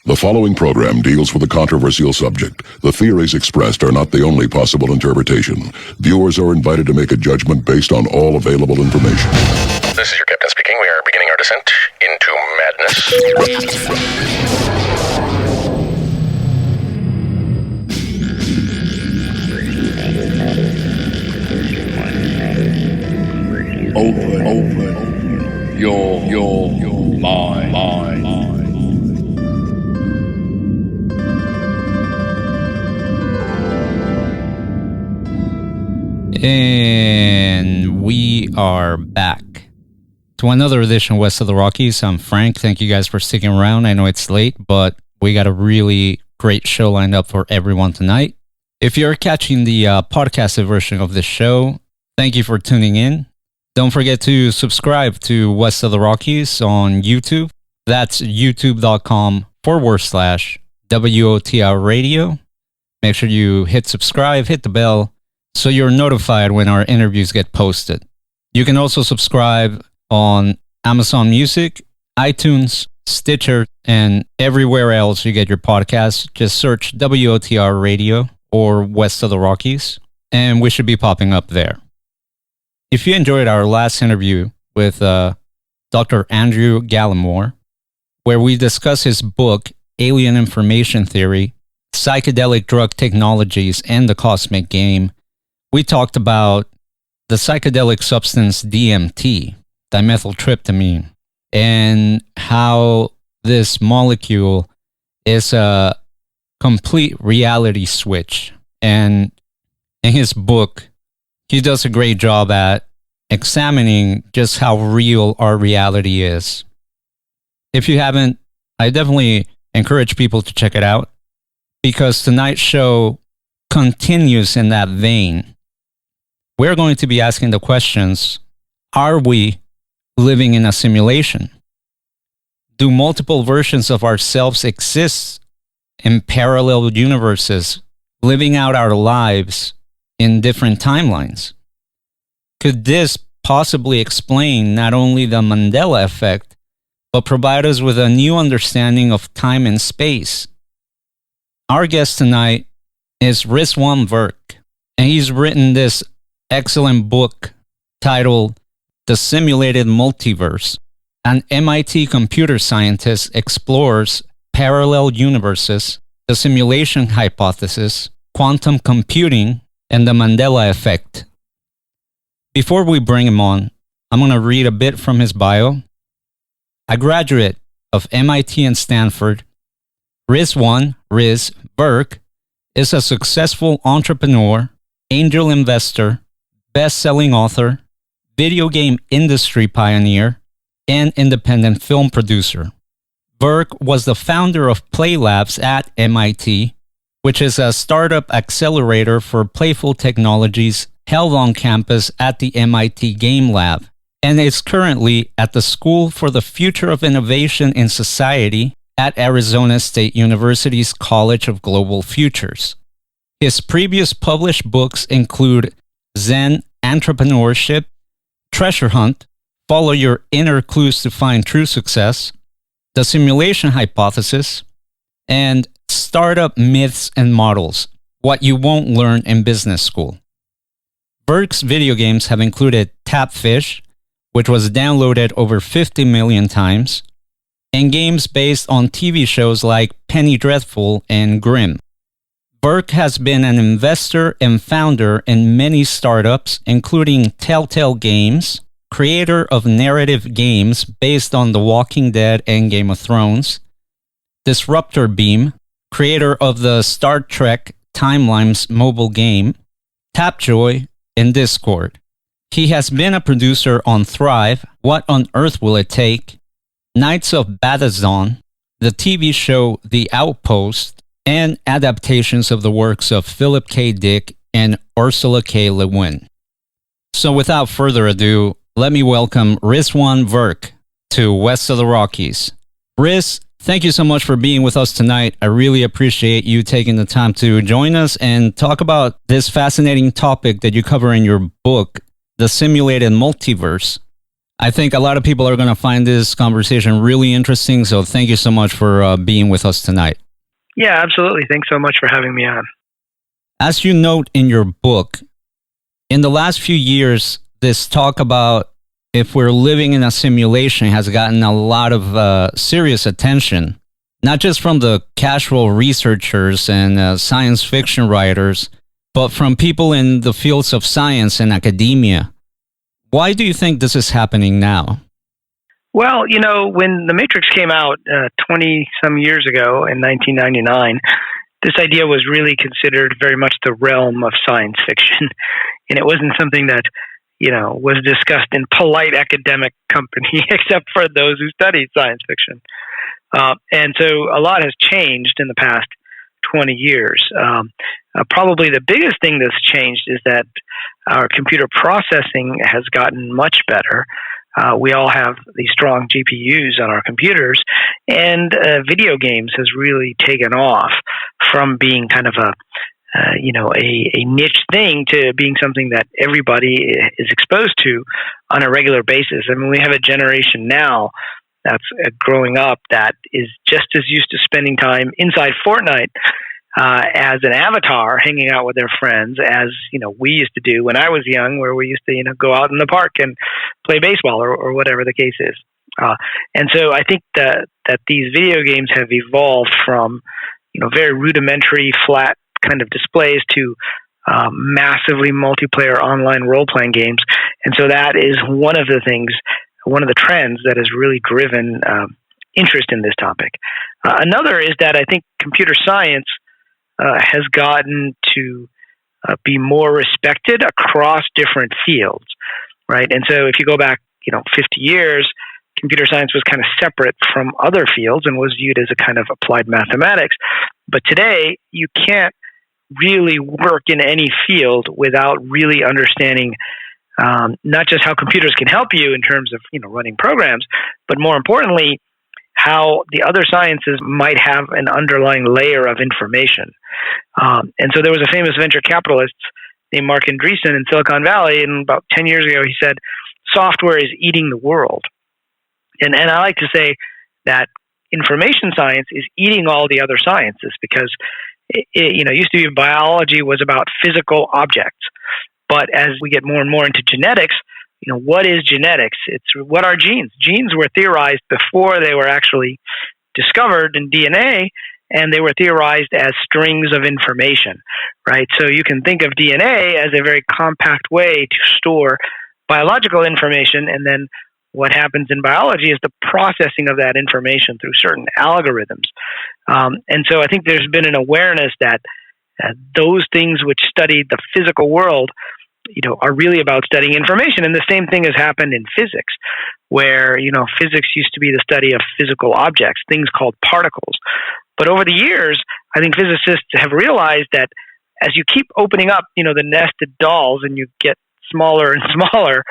The following program deals with a controversial subject. The theories expressed are not the only possible interpretation. Viewers are invited to make a judgment based on all available information. This is your captain speaking. We are beginning our descent into madness. Open your mind. And we are back to another edition of West of the Rockies. I'm Frank. Thank you guys for sticking around. I know it's late, but we got a really great show lined up for everyone tonight. If you're catching the podcasted version of this show, thank you for tuning in. Don't forget to subscribe to West of the Rockies on YouTube. That's youtube.com/WOTR radio. Make sure you hit subscribe, hit the bell, so you're notified when our interviews get posted. You can also subscribe on Amazon Music, iTunes, Stitcher, and everywhere else you get your podcasts. Just search WOTR Radio or West of the Rockies, and we should be popping up there. If you enjoyed our last interview with Dr. Andrew Gallimore, where we discuss his book, Alien Information Theory, Psychedelic Drug Technologies, and the Cosmic Game, we talked about the psychedelic substance DMT, dimethyltryptamine, and how this molecule is a complete reality switch. And in his book, he does a great job at examining just how real our reality is. If you haven't, I definitely encourage people to check it out, because tonight's show continues in that vein. We're going to be asking the questions: are we living in a simulation? Do multiple versions of ourselves exist in parallel universes, living out our lives in different timelines? Could this possibly explain not only the Mandela Effect, but provide us with a new understanding of time and space? Our guest tonight is Rizwan Virk, and he's written this excellent book titled The Simulated Multiverse. An MIT computer scientist explores parallel universes, the simulation hypothesis, quantum computing, and the Mandela Effect. Before we bring him on, I'm going to read a bit from his bio. A graduate of MIT and Stanford, Rizwan Virk is a successful entrepreneur, angel investor, best-selling author, video game industry pioneer, and independent film producer. Virk was the founder of Play Labs at MIT, which is a startup accelerator for playful technologies held on campus at the MIT Game Lab, and is currently at the School for the Future of Innovation in Society at Arizona State University's College of Global Futures. His previous published books include Zen Entrepreneurship, Treasure Hunt, Follow Your Inner Clues to Find True Success, The Simulation Hypothesis, and Startup Myths and Models, What You Won't Learn in Business School. Virk's video games have included Tapfish, which was downloaded over 50 million times, and games based on TV shows like Penny Dreadful and Grimm. Virk has been an investor and founder in many startups, including Telltale Games, creator of narrative games based on The Walking Dead and Game of Thrones, Disruptor Beam, creator of the Star Trek Timelines mobile game, Tapjoy, and Discord. He has been a producer on Thrive, What on Earth Will It Take?, Knights of Badazon, the TV show The Outpost, and adaptations of the works of Philip K. Dick and Ursula K. Le Guin. So without further ado, let me welcome Rizwan Virk to West of the Rockies. Riz, thank you so much for being with us tonight. I really appreciate you taking the time to join us and talk about this fascinating topic that you cover in your book, The Simulated Multiverse. I think a lot of people are going to find this conversation really interesting. So thank you so much for being with us tonight. Yeah, absolutely. Thanks so much for having me on. As you note in your book, in the last few years, this talk about if we're living in a simulation has gotten a lot of serious attention, not just from the casual researchers and science fiction writers, but from people in the fields of science and academia. Why do you think this is happening now? Well, when The Matrix came out 20-some years ago in 1999, this idea was really considered very much the realm of science fiction. And it wasn't something that, was discussed in polite academic company, except for those who studied science fiction. And so a lot has changed in the past 20 years. Probably the biggest thing that's changed is that our computer processing has gotten much better. We all have these strong GPUs on our computers, and video games has really taken off from being kind of a niche thing to being something that everybody is exposed to on a regular basis. I mean, we have a generation now that's growing up that is just as used to spending time inside Fortnite as an avatar, hanging out with their friends, as we used to do when I was young, where we used to go out in the park and play baseball or whatever the case is. And so I think that these video games have evolved from very rudimentary, flat kind of displays to massively multiplayer online role-playing games. And so that is one of the trends that has really driven interest in this topic. Another is that I think computer science has gotten to be more respected across different fields, right? And so if you go back, 50 years, computer science was kind of separate from other fields and was viewed as a kind of applied mathematics. But today, you can't really work in any field without really understanding not just how computers can help you in terms of running programs, but more importantly, how the other sciences might have an underlying layer of information. And so there was a famous venture capitalist named Mark Andreessen in Silicon Valley, and about 10 years ago he said, software is eating the world. And I like to say that information science is eating all the other sciences, because it used to be biology was about physical objects. But as we get more and more into genetics, what is genetics? What are genes? Genes were theorized before they were actually discovered in DNA, and they were theorized as strings of information, right? So you can think of DNA as a very compact way to store biological information, and then what happens in biology is the processing of that information through certain algorithms. And so I think there's been an awareness that those things which study the physical world are really about studying information. And the same thing has happened in physics, where, physics used to be the study of physical objects, things called particles. But over the years, I think physicists have realized that as you keep opening up, the nested dolls, and you get smaller and smaller,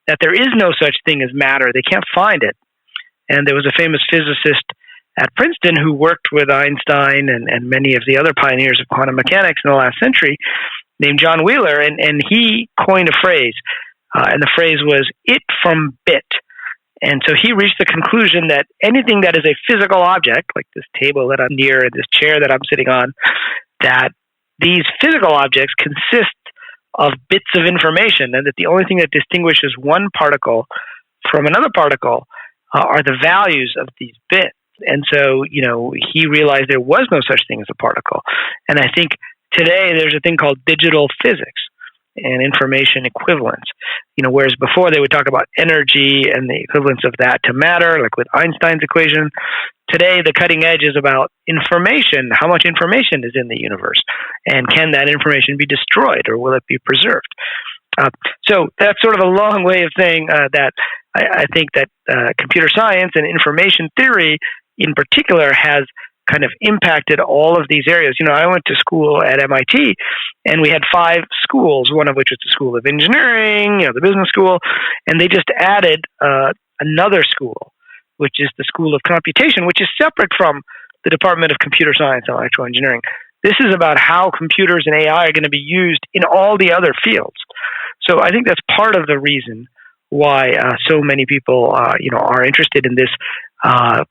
that there is no such thing as matter. They can't find it. And there was a famous physicist at Princeton who worked with Einstein and many of the other pioneers of quantum mechanics in the last century, named John Wheeler, and he coined a phrase, and the phrase was "it from bit." And so he reached the conclusion that anything that is a physical object, like this table that I'm near and this chair that I'm sitting on, that these physical objects consist of bits of information, and that the only thing that distinguishes one particle from another particle are the values of these bits. And so, he realized there was no such thing as a particle. And I think today there's a thing called digital physics and information equivalence. Whereas before they would talk about energy and the equivalence of that to matter, like with Einstein's equation. Today, the cutting edge is about information. How much information is in the universe? And can that information be destroyed, or will it be preserved? So that's sort of a long way of saying that I think that computer science and information theory in particular has kind of impacted all of these areas. I went to school at MIT, and we had 5 schools, one of which is the School of Engineering, the business school, and they just added another school, which is the School of Computation, which is separate from the Department of Computer Science and Electrical Engineering. This is about how computers and AI are going to be used in all the other fields. So I think that's part of the reason why so many people, are interested in this,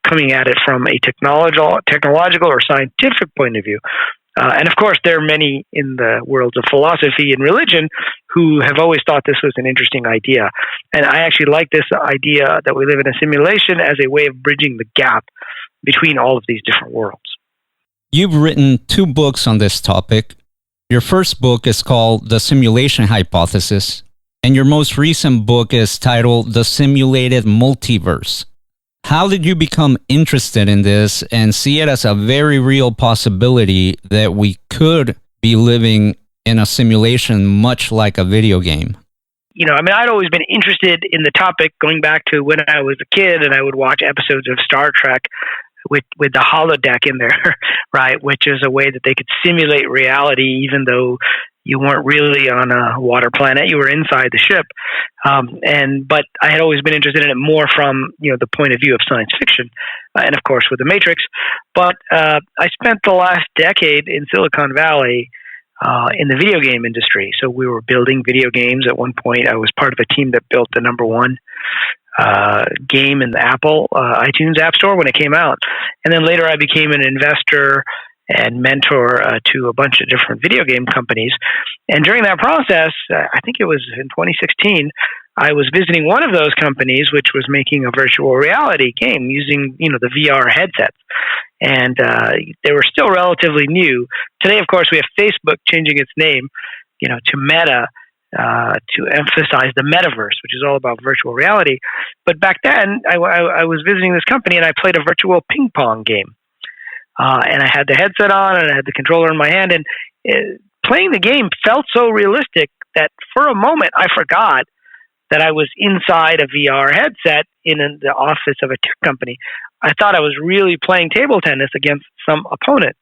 coming at it from a technological or scientific point of view. And of course, there are many in the worlds of philosophy and religion who have always thought this was an interesting idea. And I actually like this idea that we live in a simulation as a way of bridging the gap between all of these different worlds. You've written 2 books on this topic. Your first book is called The Simulation Hypothesis, and your most recent book is titled The Simulated Multiverse. How did you become interested in this and see it as a very real possibility that we could be living in a simulation much like a video game? I'd always been interested in the topic going back to when I was a kid, and I would watch episodes of Star Trek with the holodeck in there, right? Which is a way that they could simulate reality, even though you weren't really on a water planet; you were inside the ship. But I had always been interested in it more from the point of view of science fiction, and of course with the Matrix. But I spent the last decade in Silicon Valley in the video game industry. So we were building video games. At one point, I was part of a team that built the number one game in the Apple iTunes App Store when it came out. And then later I became an investor and mentor to a bunch of different video game companies. And during that process, I think it was in 2016, I was visiting one of those companies, which was making a virtual reality game using, the VR headsets. And they were still relatively new. Today, of course, we have Facebook changing its name, to Meta, to emphasize the metaverse, which is all about virtual reality. But back then, I was visiting this company and I played a virtual ping pong game. And I had the headset on and I had the controller in my hand. And playing the game felt so realistic that for a moment I forgot that I was inside a VR headset in the office of a tech company. I thought I was really playing table tennis against some opponent.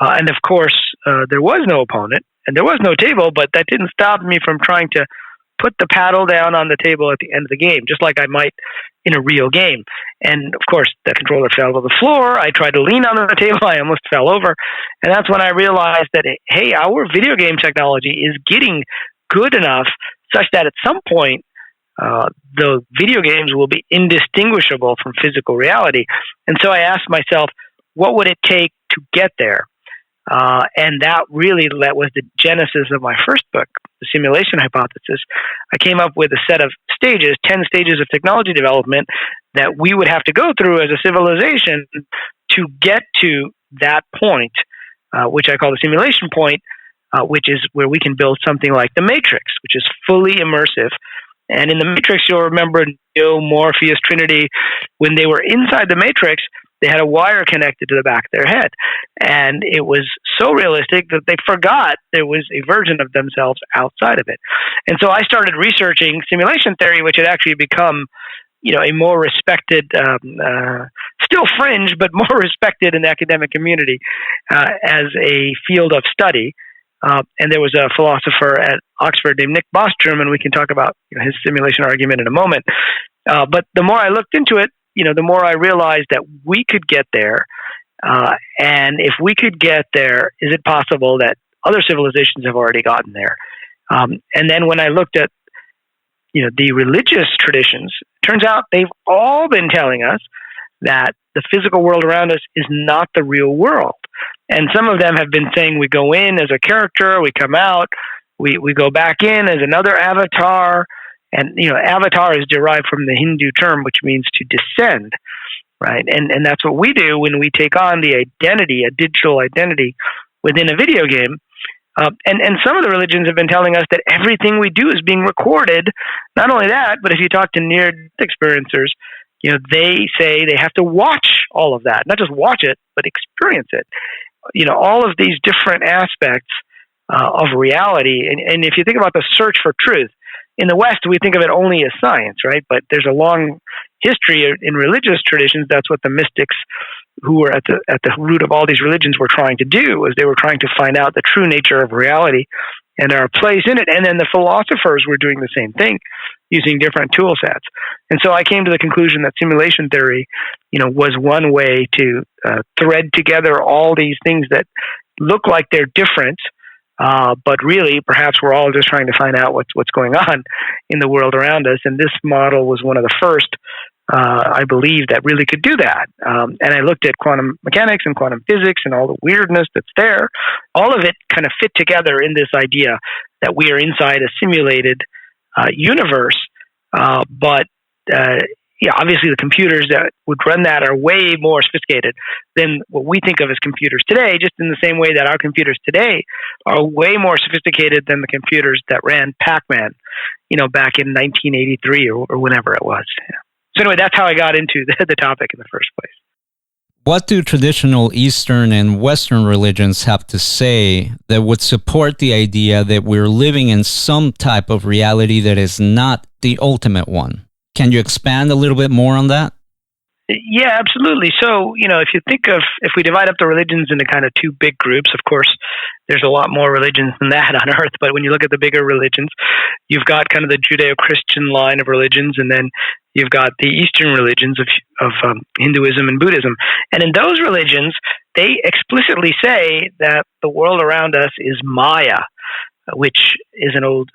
And of course, there was no opponent and there was no table, but that didn't stop me from trying to put the paddle down on the table at the end of the game, just like I might in a real game. And of course, the controller fell to the floor. I tried to lean on the table. I almost fell over. And that's when I realized that, hey, our video game technology is getting good enough such that at some point, the video games will be indistinguishable from physical reality. And so I asked myself, what would it take to get there? And that was the genesis of my first book, The Simulation Hypothesis. I came up with a set of stages, 10 stages of technology development that we would have to go through as a civilization to get to that point, which I call the simulation point, which is where we can build something like the Matrix, which is fully immersive. And in the Matrix, you'll remember Neo, Morpheus, Trinity, when they were inside the Matrix, they had a wire connected to the back of their head. And it was so realistic that they forgot there was a version of themselves outside of it. And so I started researching simulation theory, which had actually become, a more respected, still fringe, but more respected in the academic community as a field of study. And there was a philosopher at Oxford named Nick Bostrom, and we can talk about his simulation argument in a moment. But the more I looked into it, the more I realized that we could get there. And if we could get there, is it possible that other civilizations have already gotten there? And then when I looked at, the religious traditions, turns out they've all been telling us that the physical world around us is not the real world. And some of them have been saying we go in as a character, we come out, we go back in as another avatar. And, avatar is derived from the Hindu term, which means to descend, right? And that's what we do when we take on the identity, a digital identity within a video game. And some of the religions have been telling us that everything we do is being recorded. Not only that, but if you talk to near-death experiencers, they say they have to watch all of that, not just watch it, but experience it. All of these different aspects of reality. And if you think about the search for truth, in the West, we think of it only as science, right? But there's a long history in religious traditions. That's what the mystics who were at the root of all these religions were trying to do, was they were trying to find out the true nature of reality and our place in it. And then the philosophers were doing the same thing, using different tool sets. And so I came to the conclusion that simulation theory, was one way to thread together all these things that look like they're different, But really, perhaps we're all just trying to find out what's going on in the world around us. And this model was one of the first, I believe, that really could do that. And I looked at quantum mechanics and quantum physics and all the weirdness that's there. All of it kind of fit together in this idea that we are inside a simulated universe. But obviously the computers that would run that are way more sophisticated than what we think of as computers today, just in the same way that our computers today are way more sophisticated than the computers that ran Pac-Man, back in 1983 or whenever it was. Yeah. So anyway, that's how I got into the topic in the first place. What do traditional Eastern and Western religions have to say that would support the idea that we're living in some type of reality that is not the ultimate one? Can you expand a little bit more on that? Yeah, absolutely. So, if we divide up the religions into kind of two big groups, of course, there's a lot more religions than that on Earth. But when you look at the bigger religions, you've got kind of the Judeo-Christian line of religions, and then you've got the Eastern religions of Hinduism and Buddhism. And in those religions, they explicitly say that the world around us is Maya, which is an old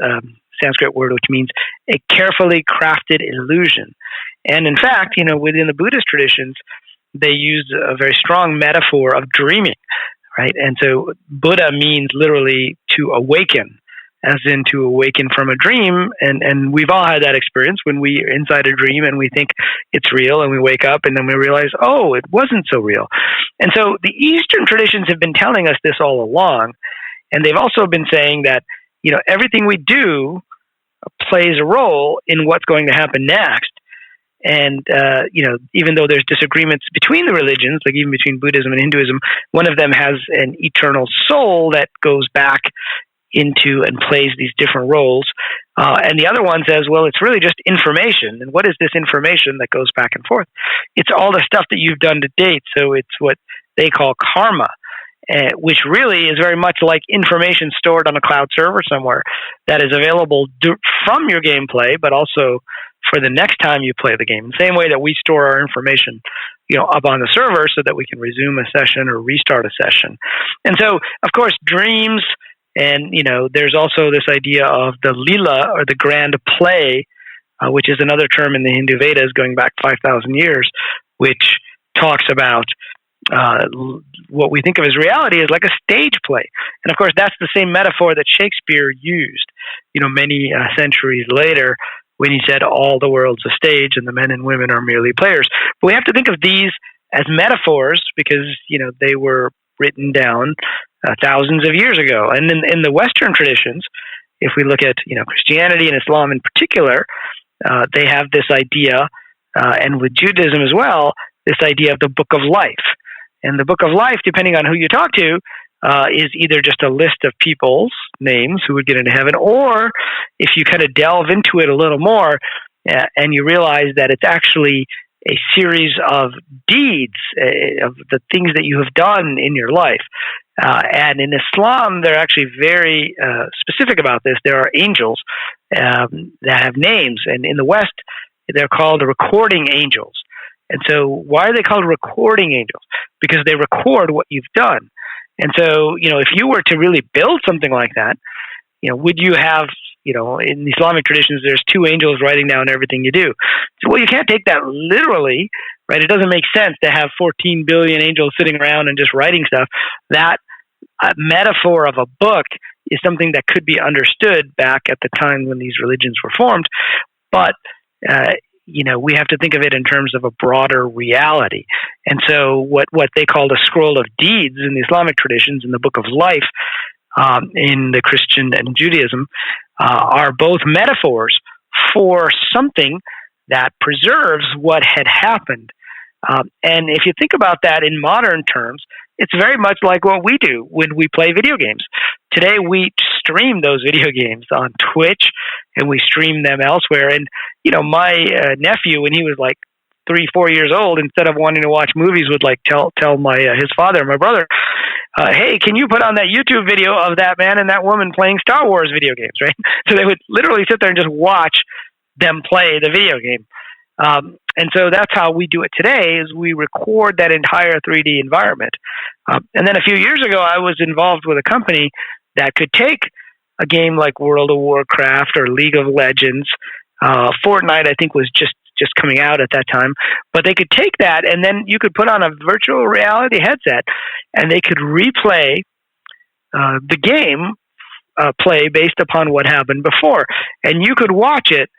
Sanskrit word which means a carefully crafted illusion. And in fact, within the Buddhist traditions, they use a very strong metaphor of dreaming, right? And so Buddha means literally to awaken, as in to awaken from a dream. And we've all had that experience when we are inside a dream and we think it's real, and we wake up and then we realize, oh, it wasn't so real. And so the Eastern traditions have been telling us this all along. And they've also been saying that, everything we do plays a role in what's going to happen next. And, even though there's disagreements between the religions, like even between Buddhism and Hinduism, one of them has an eternal soul that goes back into and plays these different roles. And the other one says, well, it's really just information. And what is this information that goes back and forth? It's all the stuff that you've done to date. So it's what they call karma. Which really is very much like information stored on a cloud server somewhere that is available from your gameplay, but also for the next time you play the game. The same way that we store our information, up on the server so that we can resume a session or restart a session. And so, of course, dreams, and, there's also this idea of the lila, or the grand play, which is another term in the Hindu Vedas going back 5,000 years, which talks about what we think of as reality is like a stage play. And of course, that's the same metaphor that Shakespeare used, many centuries later, when he said all the world's a stage and the men and women are merely players. But we have to think of these as metaphors because, they were written down thousands of years ago. And in the Western traditions, if we look at, Christianity and Islam in particular, they have this idea, and with Judaism as well, this idea of the book of life. And the book of life, depending on who you talk to, is either just a list of people's names who would get into heaven, or if you kind of delve into it a little more and you realize that it's actually a series of deeds, of the things that you have done in your life. And in Islam, they're actually very specific about this. There are angels that have names. And in the West, they're called recording angels. And so why are they called recording angels? Because they record what you've done. And so, if you were to really build something like that, would you have, in the Islamic traditions, there's two angels writing down everything you do. So, well, you can't take that literally, right? It doesn't make sense to have 14 billion angels sitting around and just writing stuff. That metaphor of a book is something that could be understood back at the time when these religions were formed. But, we have to think of it in terms of a broader reality. And so what they call the scroll of deeds in the Islamic traditions, in the book of life, in the Christian and Judaism, are both metaphors for something that preserves what had happened. And if you think about that in modern terms, it's very much like what we do when we play video games. Today, we stream those video games on Twitch, and we stream them elsewhere. And, my nephew, when he was like 3-4 years old, instead of wanting to watch movies, would like tell his father, my brother, hey, can you put on that YouTube video of that man and that woman playing Star Wars video games, right? So they would literally sit there and just watch them play the video game. And so that's how we do it today, is we record that entire 3D environment. And then a few years ago, I was involved with a company that could take a game like World of Warcraft or League of Legends. Fortnite, I think, was just coming out at that time. But they could take that, and then you could put on a virtual reality headset, and they could replay the game play based upon what happened before. And you could watch it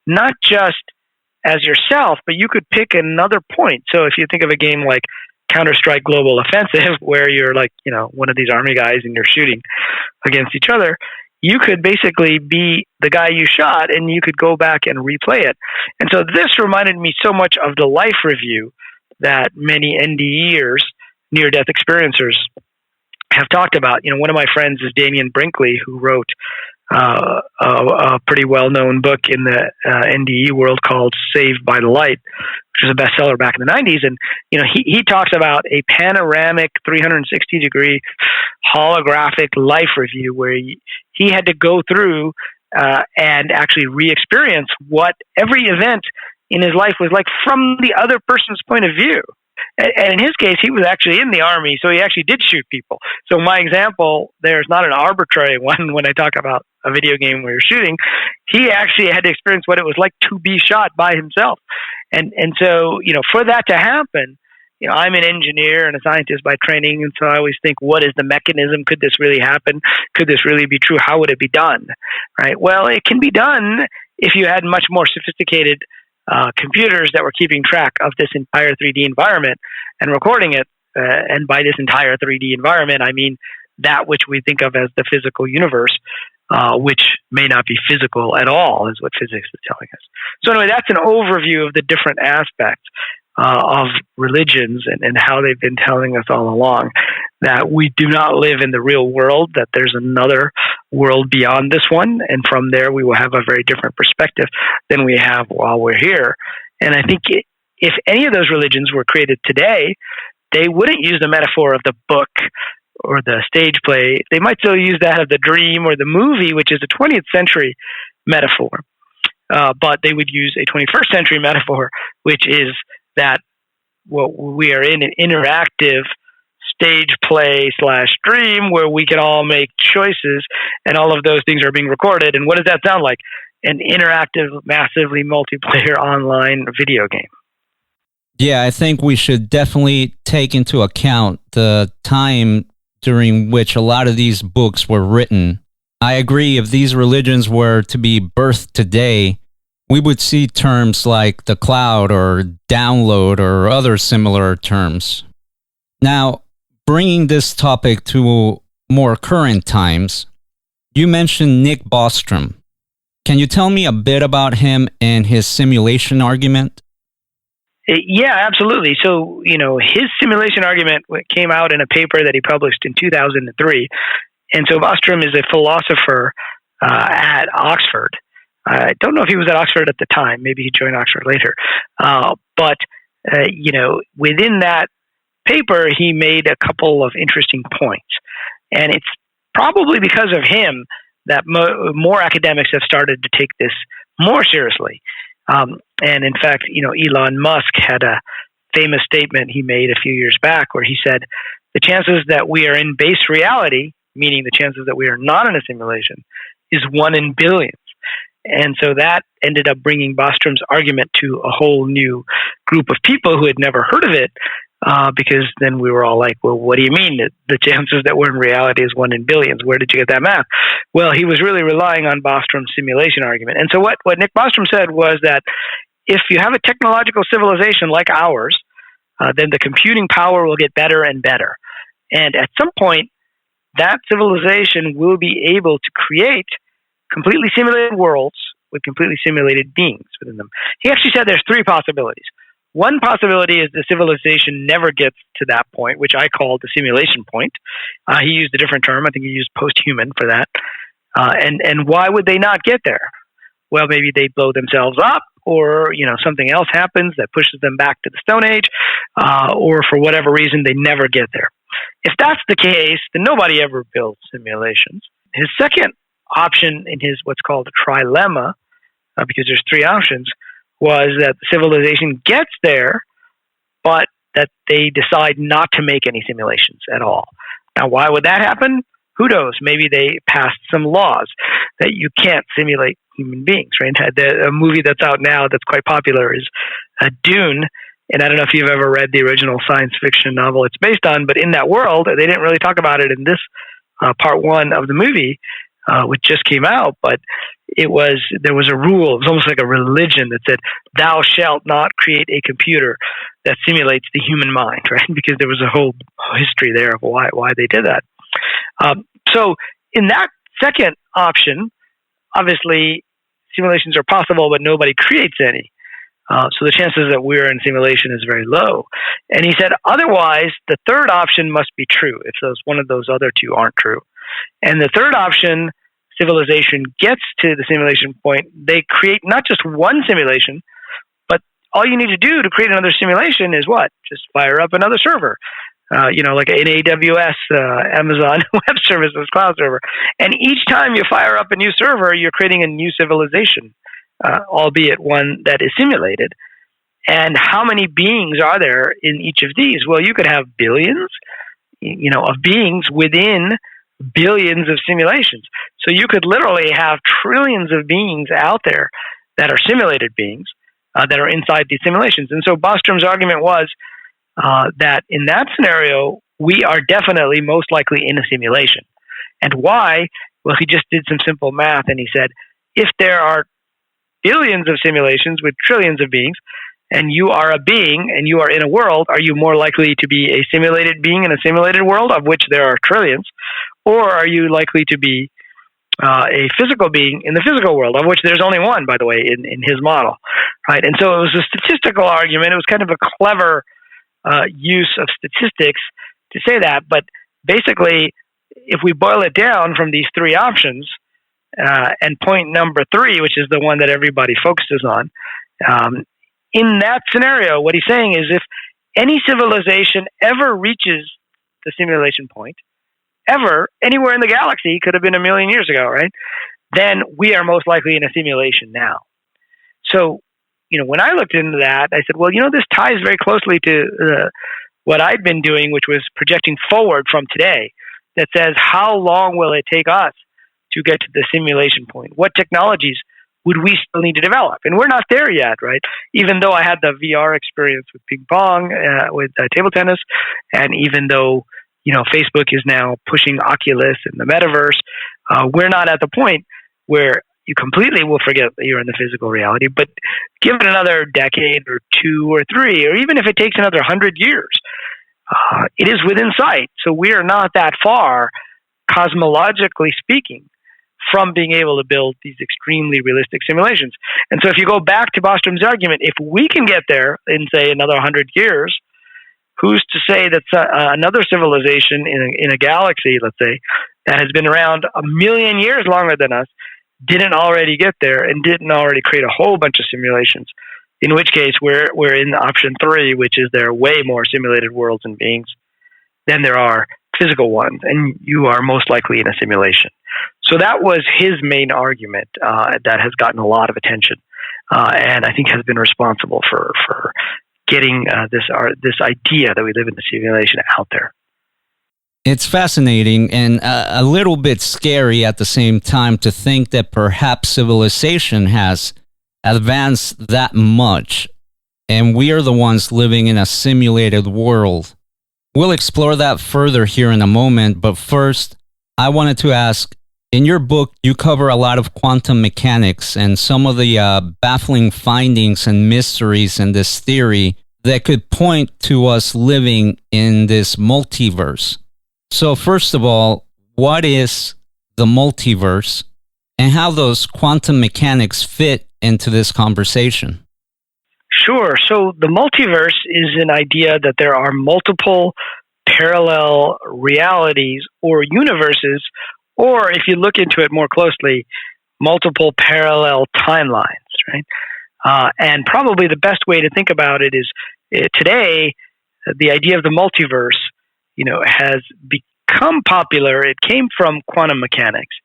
not just as yourself, but you could pick another point. So if you think of a game like Counter-Strike Global Offensive, where you're like, one of these army guys and you're shooting against each other, you could basically be the guy you shot and you could go back and replay it. And so this reminded me so much of the life review that many NDEers, near-death experiencers, have talked about. One of my friends is Damian Brinkley, who wrote a pretty well-known book in the NDE world called Saved by the Light, which was a bestseller back in the 90s. And, he talks about a panoramic 360-degree holographic life review where he had to go through and actually re-experience what every event in his life was like from the other person's point of view. And in his case, he was actually in the army, so he actually did shoot people. So my example there is not an arbitrary one when I talk about a video game where you're shooting. He actually had to experience what it was like to be shot by himself. And so, for that to happen, I'm an engineer and a scientist by training, and so I always think, what is the mechanism? Could this really happen? Could this really be true? How would it be done? Right? Well, it can be done if you had much more sophisticated computers that were keeping track of this entire 3D environment and recording it. And by this entire 3D environment, I mean that which we think of as the physical universe, which may not be physical at all, is what physics is telling us. So anyway, that's an overview of the different aspects of religions and how they've been telling us all along that we do not live in the real world, that there's another world beyond this one, and from there we will have a very different perspective than we have while we're here. And I think if any of those religions were created today, they wouldn't use the metaphor of the book or the stage play. They might still use that of the dream or the movie, which is a 20th century metaphor. But they would use a 21st century metaphor, which is that we are in an interactive stage play / dream where we can all make choices, and all of those things are being recorded. And what does that sound like? An interactive, massively multiplayer online video game. Yeah, I think we should definitely take into account the time during which a lot of these books were written. I agree, if these religions were to be birthed today, we would see terms like the cloud or download or other similar terms. Now, bringing this topic to more current times, you mentioned Nick Bostrom. Can you tell me a bit about him and his simulation argument? Yeah, absolutely. So, his simulation argument came out in a paper that he published in 2003. And so Bostrom is a philosopher at Oxford. I don't know if he was at Oxford at the time. Maybe he joined Oxford later. But within that paper, he made a couple of interesting points. And it's probably because of him that more academics have started to take this more seriously. And in fact, Elon Musk had a famous statement he made a few years back where he said, the chances that we are in base reality, meaning the chances that we are not in a simulation, is 1 in billions. And so that ended up bringing Bostrom's argument to a whole new group of people who had never heard of it, because then we were all like, well, what do you mean that the chances that we're in reality is 1 in billions? Where did you get that math? Well, he was really relying on Bostrom's simulation argument. And so what Nick Bostrom said was that if you have a technological civilization like ours, then the computing power will get better and better. And at some point, that civilization will be able to create completely simulated worlds with completely simulated beings within them. He actually said there's 3 possibilities. One possibility is the civilization never gets to that point, which I call the simulation point. He used a different term. I think he used post-human for that. And why would they not get there? Well, maybe they blow themselves up, or something else happens that pushes them back to the Stone Age, or for whatever reason they never get there. If that's the case, then nobody ever builds simulations. His second option in his what's called a trilemma, because there's 3 options, was that the civilization gets there, but that they decide not to make any simulations at all. Now, why would that happen? Who knows? Maybe they passed some laws that you can't simulate human beings, right? A movie that's out now that's quite popular is Dune. And I don't know if you've ever read the original science fiction novel it's based on, but in that world, they didn't really talk about it in this part one of the movie, which just came out, but there was a rule. It was almost like a religion that said, "Thou shalt not create a computer that simulates the human mind," right? Because there was a whole history there of why they did that. So in that second option, obviously simulations are possible, but nobody creates any. So the chances that we're in simulation is very low. And he said, otherwise, the third option must be true if one of those other two aren't true. And the third option, civilization gets to the simulation point, they create not just one simulation, but all you need to do to create another simulation is what? Just fire up another server. Like an AWS, Amazon Web Services cloud server. And each time you fire up a new server, you're creating a new civilization, albeit one that is simulated. And how many beings are there in each of these? Well, you could have billions, of beings within billions of simulations. So you could literally have trillions of beings out there that are simulated beings that are inside these simulations. And so Bostrom's argument was that in that scenario, we are definitely most likely in a simulation. And why? Well, he just did some simple math and he said, if there are billions of simulations with trillions of beings, and you are a being and you are in a world, are you more likely to be a simulated being in a simulated world of which there are trillions? Or are you likely to be a physical being in the physical world, of which there's only one, by the way, in his model, right? And so it was a statistical argument. It was kind of a clever use of statistics to say that. But basically, if we boil it down from these three options, and point number 3, which is the one that everybody focuses on, in that scenario, what he's saying is if any civilization ever reaches the simulation point, ever, anywhere in the galaxy, could have been 1 million years ago, right? Then we are most likely in a simulation now. So, when I looked into that, I said, well, this ties very closely to what I'd been doing, which was projecting forward from today, that says, how long will it take us to get to the simulation point? What technologies would we still need to develop? And we're not there yet, right? Even though I had the VR experience with ping pong, with table tennis, and even though, Facebook is now pushing Oculus and the metaverse, we're not at the point where you completely will forget that you're in the physical reality. But give it another decade or 2 or 3, or even if it takes another 100 years, it is within sight. So we are not that far, cosmologically speaking, from being able to build these extremely realistic simulations. And so if you go back to Bostrom's argument, if we can get there in, say, another 100 years, who's to say that another civilization in a galaxy, let's say, that has been around 1 million years longer than us, didn't already get there and didn't already create a whole bunch of simulations, in which case we're in option 3, which is there are way more simulated worlds and beings than there are physical ones, and you are most likely in a simulation. So that was his main argument that has gotten a lot of attention, and I think has been responsible for getting this idea that we live in a simulation out there. It's fascinating and a little bit scary at the same time to think that perhaps civilization has advanced that much, and we are the ones living in a simulated world. We'll explore that further here in a moment, but first, I wanted to ask, in your book, you cover a lot of quantum mechanics and some of the baffling findings and mysteries in this theory that could point to us living in this multiverse. So first of all, what is the multiverse and how those quantum mechanics fit into this conversation? Sure. So the multiverse is an idea that there are multiple parallel realities or universes, or if you look into it more closely, multiple parallel timelines, right? And probably the best way to think about it is today, the idea of the multiverse, has become popular. It came from quantum mechanics,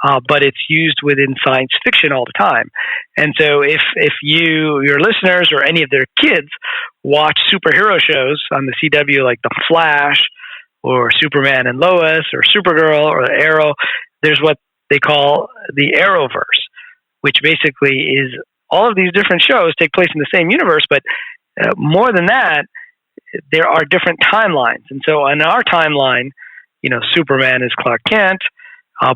but it's used within science fiction all the time. And so if your listeners or any of their kids watch superhero shows on the CW like The Flash or Superman and Lois, or Supergirl, or Arrow. There's what they call the Arrowverse, which basically is all of these different shows take place in the same universe, but more than that, there are different timelines. And so on our timeline, Superman is Clark Kent,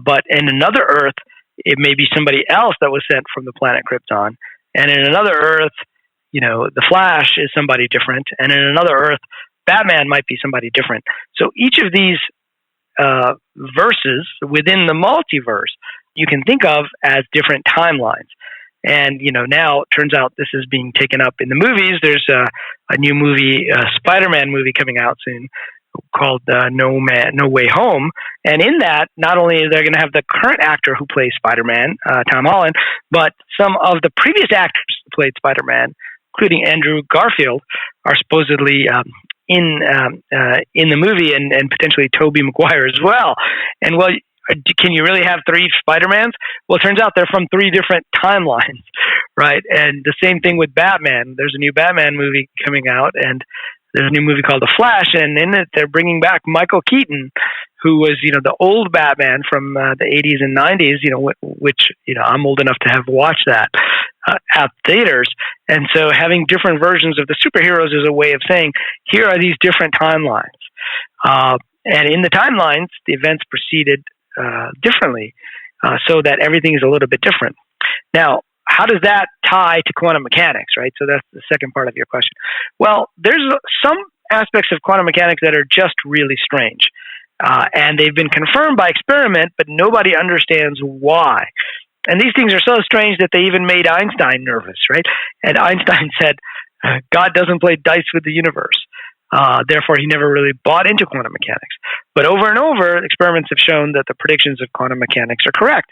but in another Earth, it may be somebody else that was sent from the planet Krypton. And in another Earth, the Flash is somebody different. And in another Earth, Batman might be somebody different. So each of these verses within the multiverse, you can think of as different timelines. And, now it turns out this is being taken up in the movies. There's a new movie, Spider-Man movie coming out soon called No Way Home. And in that, not only are they going to have the current actor who plays Spider-Man, Tom Holland, but some of the previous actors who played Spider-Man, including Andrew Garfield, are supposedly in the movie, and potentially Tobey Maguire as well. And can you really have three Spider-Mans? Well, it turns out they're from three different timelines, right? And the same thing with Batman. There's a new Batman movie coming out, and there's a new movie called The Flash, and in it they're bringing back Michael Keaton, who was, the old Batman from the 80s and 90s, which, I'm old enough to have watched that at theaters. And so having different versions of the superheroes is a way of saying, here are these different timelines. And in the timelines, the events proceeded differently, so that everything is a little bit different. Now, how does that tie to quantum mechanics, right? So that's the second part of your question. Well, there's some aspects of quantum mechanics that are just really strange. And they've been confirmed by experiment, but nobody understands why. And these things are so strange that they even made Einstein nervous, right? And Einstein said, God doesn't play dice with the universe. Therefore, he never really bought into quantum mechanics. But over and over, experiments have shown that the predictions of quantum mechanics are correct.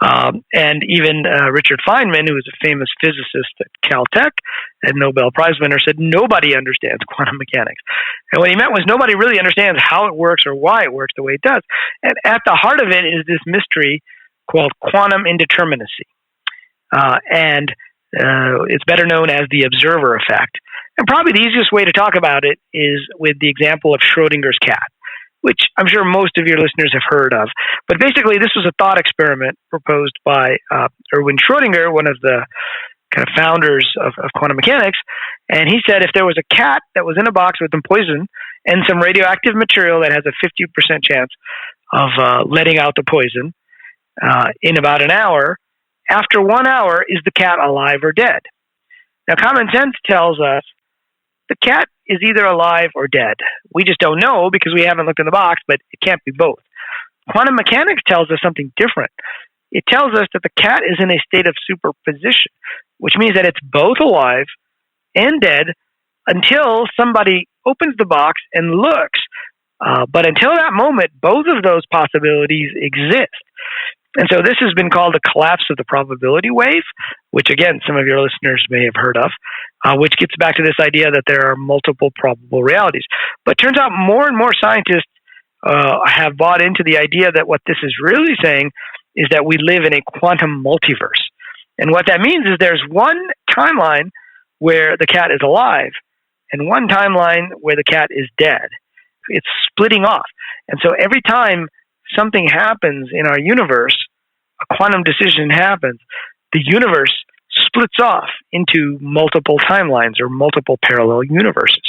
And even Richard Feynman, who was a famous physicist at Caltech and Nobel Prize winner, said nobody understands quantum mechanics. And what he meant was nobody really understands how it works or why it works the way it does. And at the heart of it is this mystery called quantum indeterminacy. And it's better known as the observer effect. And probably the easiest way to talk about it is with the example of Schrodinger's cat, which I'm sure most of your listeners have heard of. But basically, this was a thought experiment proposed by Erwin Schrödinger, one of the kind of founders of quantum mechanics. And he said if there was a cat that was in a box with some poison and some radioactive material that has a 50% chance of letting out the poison in about an hour, after 1 hour, is the cat alive or dead? Now, common sense tells us the cat is either alive or dead. We just don't know because we haven't looked in the box, but it can't be both. Quantum mechanics tells us something different. It tells us that the cat is in a state of superposition, which means that it's both alive and dead until somebody opens the box and looks. But until that moment, both of those possibilities exist. And so this has been called the collapse of the probability wave, which, again, some of your listeners may have heard of, which gets back to this idea that there are multiple probable realities. But it turns out more and more scientists have bought into the idea that what this is really saying is that we live in a quantum multiverse. And what that means is there's one timeline where the cat is alive and one timeline where the cat is dead. It's splitting off. And so every time something happens in our universe, a quantum decision happens, the universe splits off into multiple timelines or multiple parallel universes,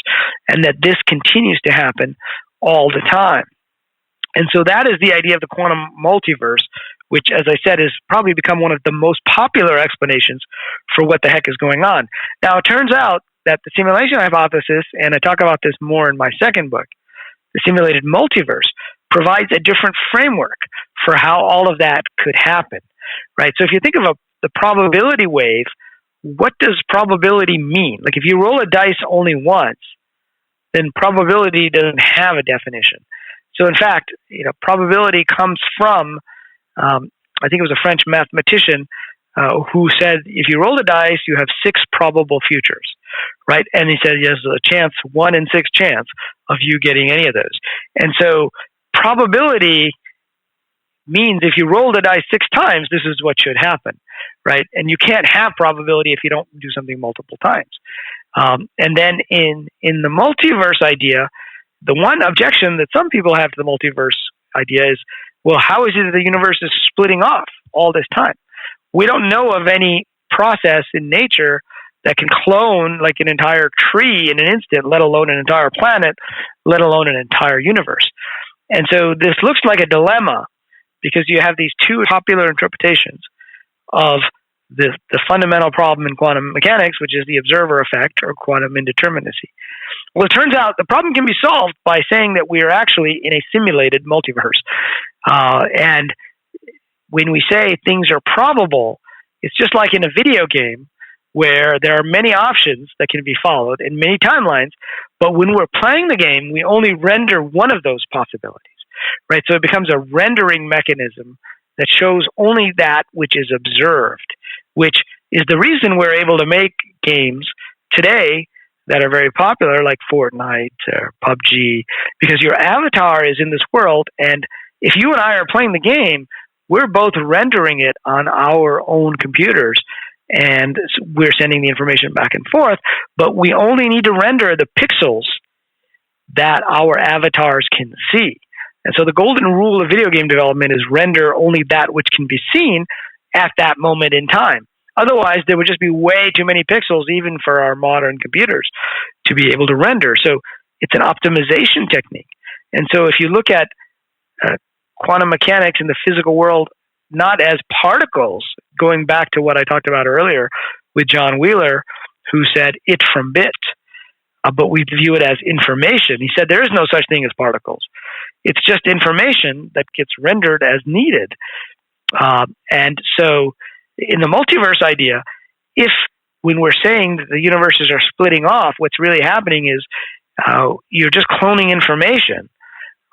and that this continues to happen all the time. And so that is the idea of the quantum multiverse, which, as I said, has probably become one of the most popular explanations for what the heck is going on. Now, it turns out that the simulation hypothesis, and I talk about this more in my second book, the Simulated Multiverse, provides a different framework for how all of that could happen, right? So if you think of the probability wave, what does probability mean? Like if you roll a dice only once, then probability doesn't have a definition. So in fact, probability comes from, I think it was a French mathematician who said, if you roll the dice, you have 6 probable futures, right? And he said, there's a chance, 1 in 6 chance of you getting any of those. And so probability means if you roll the dice 6 times, this is what should happen, right? And you can't have probability if you don't do something multiple times. And then in the multiverse idea, the one objection that some people have to the multiverse idea is, well, how is it that the universe is splitting off all this time? We don't know of any process in nature that can clone like an entire tree in an instant, let alone an entire planet, let alone an entire universe. And so this looks like a dilemma because you have these two popular interpretations of the fundamental problem in quantum mechanics, which is the observer effect or quantum indeterminacy. Well, it turns out the problem can be solved by saying that we are actually in a simulated multiverse. And when we say things are probable, it's just like in a video game where there are many options that can be followed and many timelines, but when we're playing the game, we only render one of those possibilities, right? So it becomes a rendering mechanism that shows only that which is observed, which is the reason we're able to make games today that are very popular, like Fortnite or PUBG, because your avatar is in this world, and if you and I are playing the game, we're both rendering it on our own computers, and we're sending the information back and forth, but we only need to render the pixels that our avatars can see. And so the golden rule of video game development is render only that which can be seen at that moment in time. Otherwise, there would just be way too many pixels, even for our modern computers, to be able to render. So it's an optimization technique. And so if you look at quantum mechanics in the physical world, not as particles, going back to what I talked about earlier with John Wheeler, who said it from bit, but we view it as information. He said there is no such thing as particles. It's just information that gets rendered as needed. And so in the multiverse idea, if when we're saying that the universes are splitting off, what's really happening is you're just cloning information,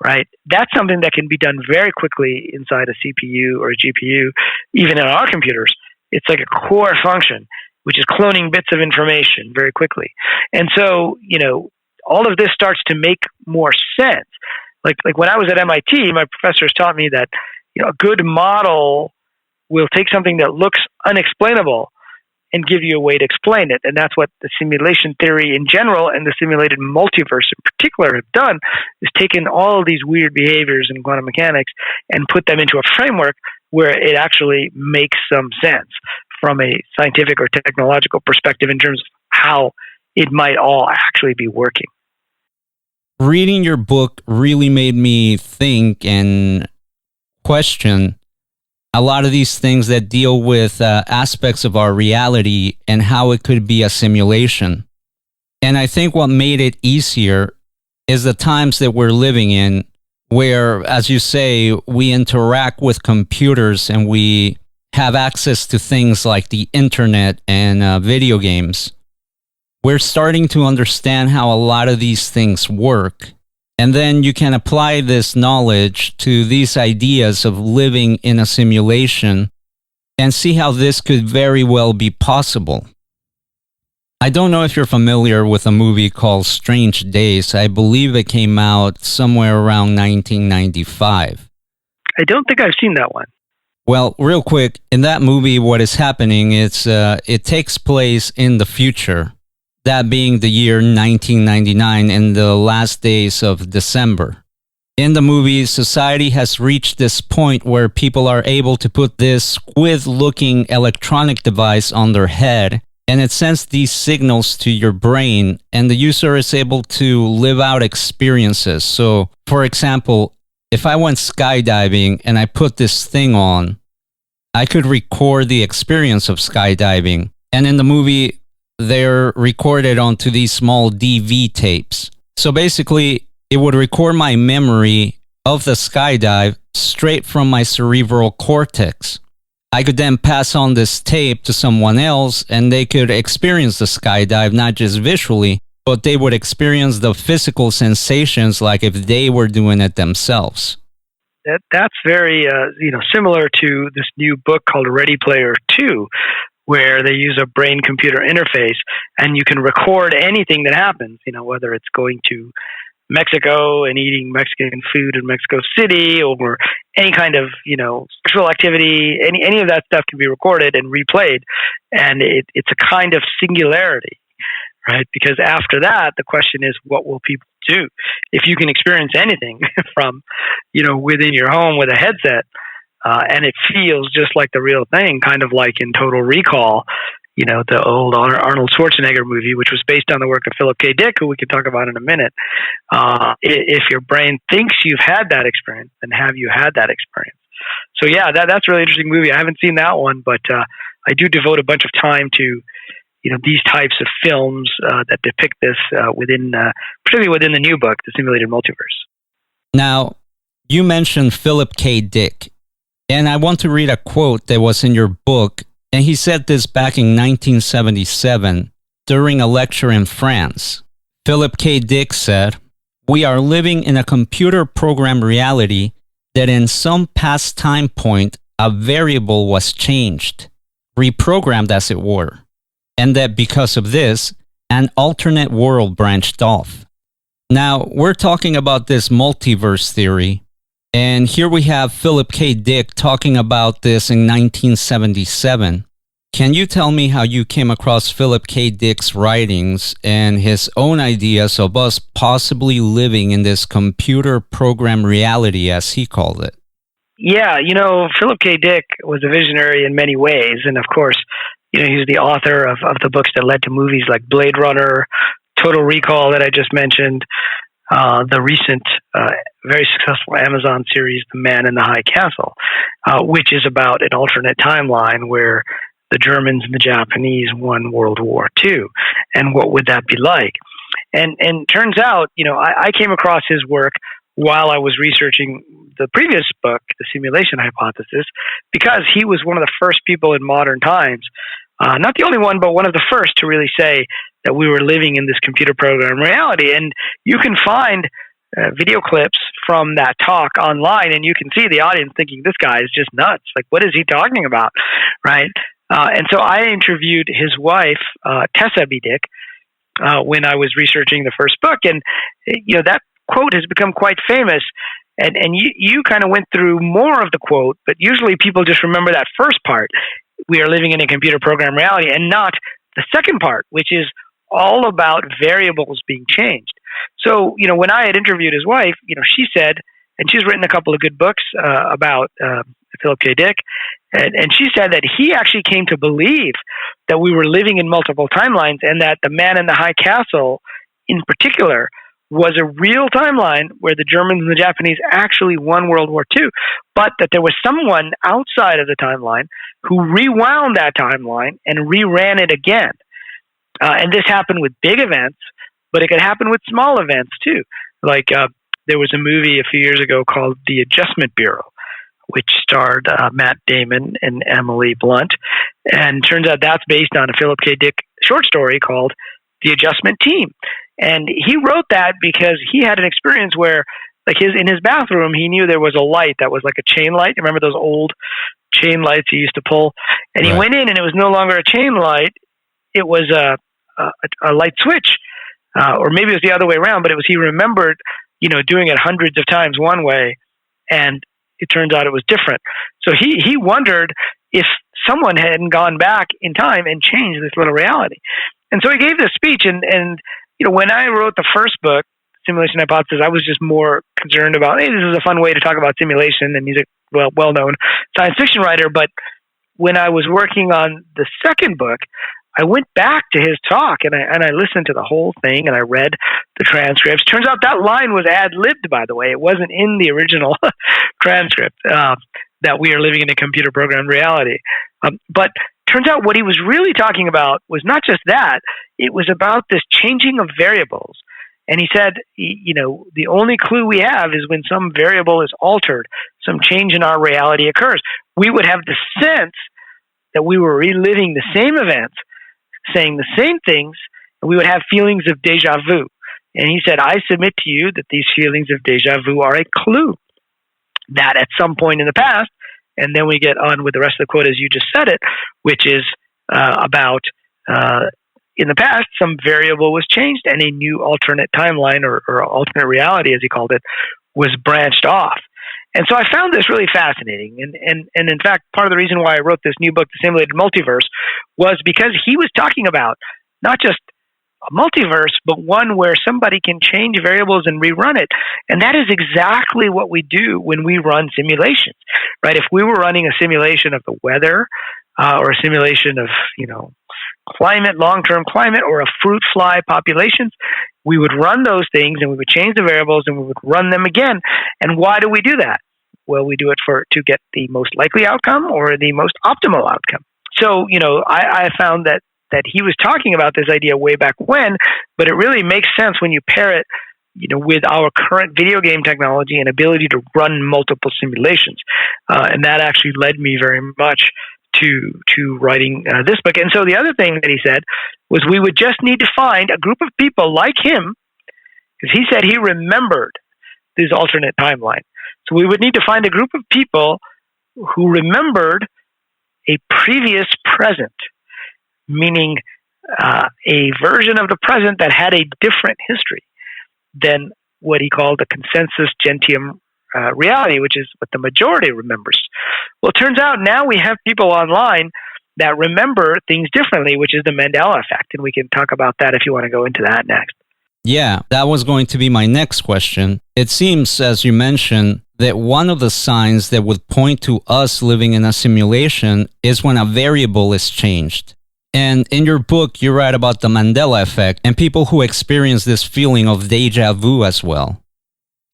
right? That's something that can be done very quickly inside a CPU or a GPU, even in our computers. It's like a core function, which is cloning bits of information very quickly. And so, all of this starts to make more sense. Like when I was at MIT, my professors taught me that a good model will take something that looks unexplainable and give you a way to explain it. And that's what the simulation theory in general and the simulated multiverse in particular have done, is taken all of these weird behaviors in quantum mechanics and put them into a framework where it actually makes some sense from a scientific or technological perspective in terms of how it might all actually be working. Reading your book really made me think and question a lot of these things that deal with aspects of our reality and how it could be a simulation. And I think what made it easier is the times that we're living in, where, as you say, we interact with computers and we have access to things like the internet and video games. We're starting to understand how a lot of these things work. And then you can apply this knowledge to these ideas of living in a simulation and see how this could very well be possible. I don't know if you're familiar with a movie called Strange Days. I believe it came out somewhere around 1995. I don't think I've seen that one. Well, real quick, in that movie, what is happening is it takes place in the future. That being the year 1999 in the last days of December. In the movie, society has reached this point where people are able to put this squid-looking electronic device on their head, and it sends these signals to your brain, and the user is able to live out experiences. So, for example, if I went skydiving and I put this thing on, I could record the experience of skydiving. And in the movie, they're recorded onto these small DV tapes. So basically, it would record my memory of the skydive straight from my cerebral cortex. I could then pass on this tape to someone else, and they could experience the skydive not just visually, but they would experience the physical sensations like if they were doing it themselves. That's very similar to this new book called Ready Player 2, where they use a brain-computer interface, and you can record anything that happens, whether it's going to Mexico and eating Mexican food in Mexico City, or any kind of, sexual activity, any of that stuff can be recorded and replayed, and it's a kind of singularity, right? Because after that, the question is, what will people too. If you can experience anything from, within your home with a headset, and it feels just like the real thing, kind of like in Total Recall, the old Arnold Schwarzenegger movie, which was based on the work of Philip K. Dick, who we can talk about in a minute. If your brain thinks you've had that experience, then have you had that experience? So yeah, that's a really interesting movie. I haven't seen that one, but I do devote a bunch of time to these types of films that depict this particularly within the new book, The Simulated Multiverse. Now, you mentioned Philip K. Dick, and I want to read a quote that was in your book, and he said this back in 1977 during a lecture in France. Philip K. Dick said, "We are living in a computer programmed reality that in some past time point, a variable was changed, reprogrammed as it were, and that because of this, an alternate world branched off." Now, we're talking about this multiverse theory, and here we have Philip K. Dick talking about this in 1977. Can you tell me how you came across Philip K. Dick's writings and his own ideas of us possibly living in this computer program reality, as he called it? Yeah, Philip K. Dick was a visionary in many ways. And of course, he's the author of the books that led to movies like Blade Runner, Total Recall that I just mentioned, the recent, very successful Amazon series, The Man in the High Castle, which is about an alternate timeline where the Germans and the Japanese won World War II. And what would that be like? And turns out, I came across his work while I was researching the previous book, The Simulation Hypothesis, because he was one of the first people in modern times, not the only one, but one of the first to really say that we were living in this computer program reality. And you can find video clips from that talk online, and you can see the audience thinking, this guy is just nuts. Like, what is he talking about? Right? And so I interviewed his wife, Tessa B. Dick, when I was researching the first book. And, that quote has become quite famous. And you kind of went through more of the quote, but usually people just remember that first part. We are living in a computer program reality, and not the second part, which is all about variables being changed. So, when I had interviewed his wife, she said, and she's written a couple of good books about Philip K. Dick, and she said that he actually came to believe that we were living in multiple timelines, and that the Man in the High Castle in particular was a real timeline where the Germans and the Japanese actually won World War II, but that there was someone outside of the timeline who rewound that timeline and reran it again. And this happened with big events, but it could happen with small events too. Like there was a movie a few years ago called The Adjustment Bureau, which starred Matt Damon and Emily Blunt. And turns out that's based on a Philip K. Dick short story called The Adjustment Team. And he wrote that because he had an experience where, in his bathroom, he knew there was a light that was like a chain light. Remember those old chain lights he used to pull? And he went in, and it was no longer a chain light. It was a light switch, or maybe it was the other way around. But he remembered, doing it hundreds of times one way, and it turns out it was different. So he wondered if someone hadn't gone back in time and changed this little reality. And so he gave this speech, and when I wrote the first book, Simulation Hypothesis, I was just more concerned about, hey, this is a fun way to talk about simulation, and he's a well-known science fiction writer. But when I was working on the second book, I went back to his talk, and I listened to the whole thing, and I read the transcripts. Turns out that line was ad-libbed, by the way. It wasn't in the original transcript, that we are living in a computer programmed reality. But turns out what he was really talking about was not just that. It was about this changing of variables. And he said, the only clue we have is when some variable is altered, some change in our reality occurs. We would have the sense that we were reliving the same events, saying the same things, and we would have feelings of deja vu. And he said, I submit to you that these feelings of deja vu are a clue that at some point in the past, and then we get on with the rest of the quote as you just said it, which is about in the past, some variable was changed and a new alternate timeline or alternate reality, as he called it, was branched off. And so I found this really fascinating. And in fact, part of the reason why I wrote this new book, The Simulated Multiverse, was because he was talking about not just a multiverse, but one where somebody can change variables and rerun it. And that is exactly what we do when we run simulations, right? If we were running a simulation of the weather, or a simulation of, climate, long-term climate, or a fruit fly populations, we would run those things and we would change the variables and we would run them again. And why do we do that? Well, we do it to get the most likely outcome or the most optimal outcome. So, I found that he was talking about this idea way back when, but it really makes sense when you pair it, with our current video game technology and ability to run multiple simulations. And that actually led me very much to writing this book. And so the other thing that he said was we would just need to find a group of people like him, because he said he remembered this alternate timeline. So we would need to find a group of people who remembered a previous present, meaning a version of the present that had a different history than what he called the consensus gentium reality, which is what the majority remembers. Well, it turns out now we have people online that remember things differently, which is the Mandela Effect. And we can talk about that if you want to go into that next. Yeah, that was going to be my next question. It seems, as you mentioned, that one of the signs that would point to us living in a simulation is when a variable is changed. And in your book, you write about the Mandela Effect and people who experience this feeling of deja vu as well.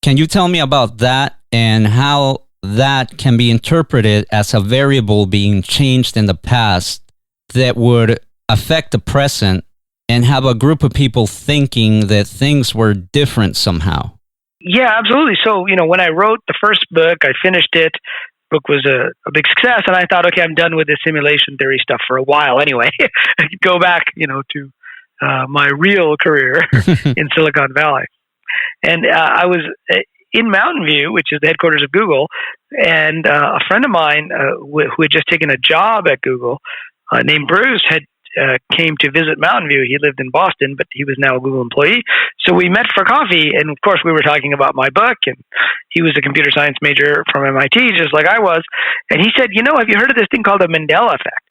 Can you tell me about that and how that can be interpreted as a variable being changed in the past that would affect the present and have a group of people thinking that things were different somehow? Yeah, absolutely. So, when I wrote the first book, I finished it. The book was a big success, and I thought, okay, I'm done with this simulation theory stuff for a while anyway. I could go back, to my real career in Silicon Valley. And I was in Mountain View, which is the headquarters of Google, and a friend of mine who had just taken a job at Google named Bruce had came to visit Mountain View. He lived in Boston, but he was now a Google employee. So we met for coffee, and of course we were talking about my book, and he was a computer science major from MIT, just like I was. And he said, have you heard of this thing called the Mandela Effect?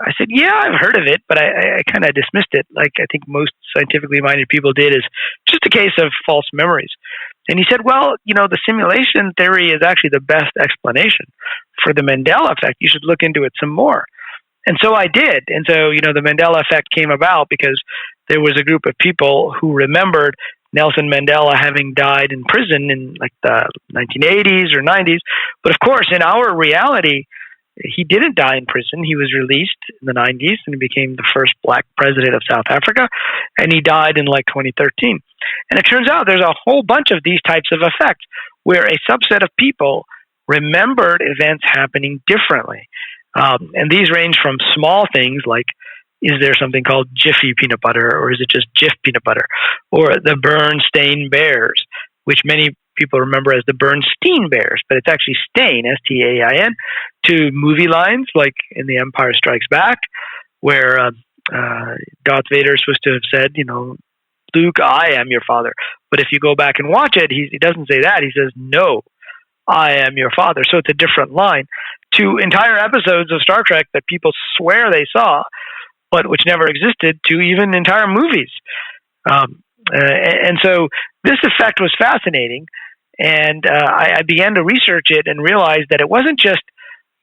I said, yeah, I've heard of it, but I kind of dismissed it, like I think most scientifically minded people did, as just a case of false memories. And he said, well, the simulation theory is actually the best explanation for the Mandela Effect. You should look into it some more. And so I did. And so, the Mandela Effect came about because there was a group of people who remembered Nelson Mandela having died in prison in like the 1980s or 90s. But of course, in our reality, he didn't die in prison. He was released in the 90s and he became the first black president of South Africa. And he died in like 2013. And it turns out there's a whole bunch of these types of effects where a subset of people remembered events happening differently. And these range from small things like, is there something called Jiffy peanut butter, or is it just Jif peanut butter? Or the Bernstein Bears, which many people remember as the Bernstein Bears, but it's actually Stain, S-T-A-I-N, to movie lines like in The Empire Strikes Back, where Darth Vader is supposed to have said, Luke, I am your father. But if you go back and watch it, he doesn't say that. He says, no, I am your father. So it's a different line. To entire episodes of Star Trek that people swear they saw, but which never existed, to even entire movies. And so this effect was fascinating. And I began to research it and realized that it wasn't just,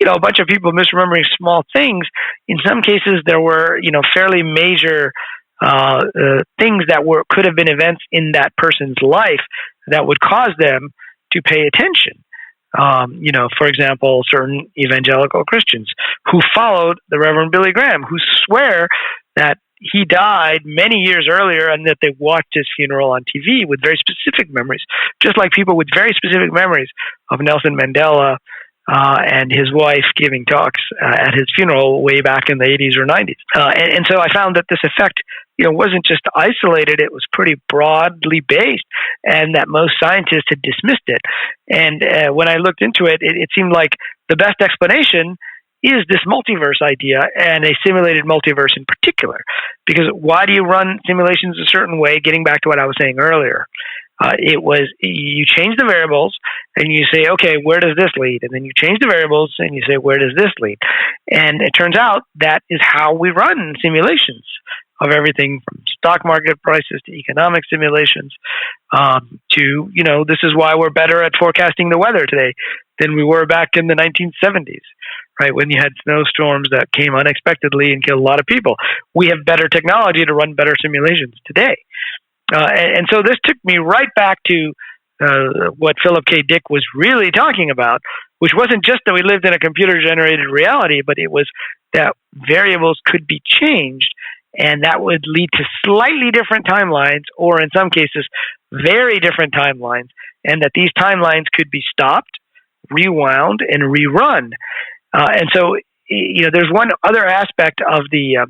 a bunch of people misremembering small things. In some cases, there were, fairly major things that could have been events in that person's life that would cause them to pay attention. For example, certain evangelical Christians who followed the Reverend Billy Graham, who swear that he died many years earlier and that they watched his funeral on TV with very specific memories, just like people with very specific memories of Nelson Mandela and his wife giving talks at his funeral way back in the 80s or 90s. And so I found that this effect, wasn't just isolated, it was pretty broadly based, and that most scientists had dismissed it. And when I looked into it, it seemed like the best explanation is this multiverse idea, and a simulated multiverse in particular. Because why do you run simulations a certain way? Getting back to what I was saying earlier, it was you change the variables and you say, okay, where does this lead? And then you change the variables and you say, where does this lead? And it turns out that is how we run simulations. of everything from stock market prices to economic simulations to, this is why we're better at forecasting the weather today than we were back in the 1970s, right? When you had snowstorms that came unexpectedly and killed a lot of people. We have better technology to run better simulations today. And so this took me right back to what Philip K. Dick was really talking about, which wasn't just that we lived in a computer-generated reality, but it was that variables could be changed, and that would lead to slightly different timelines, or in some cases, very different timelines, and that these timelines could be stopped, rewound, and rerun. And so, there's one other aspect of the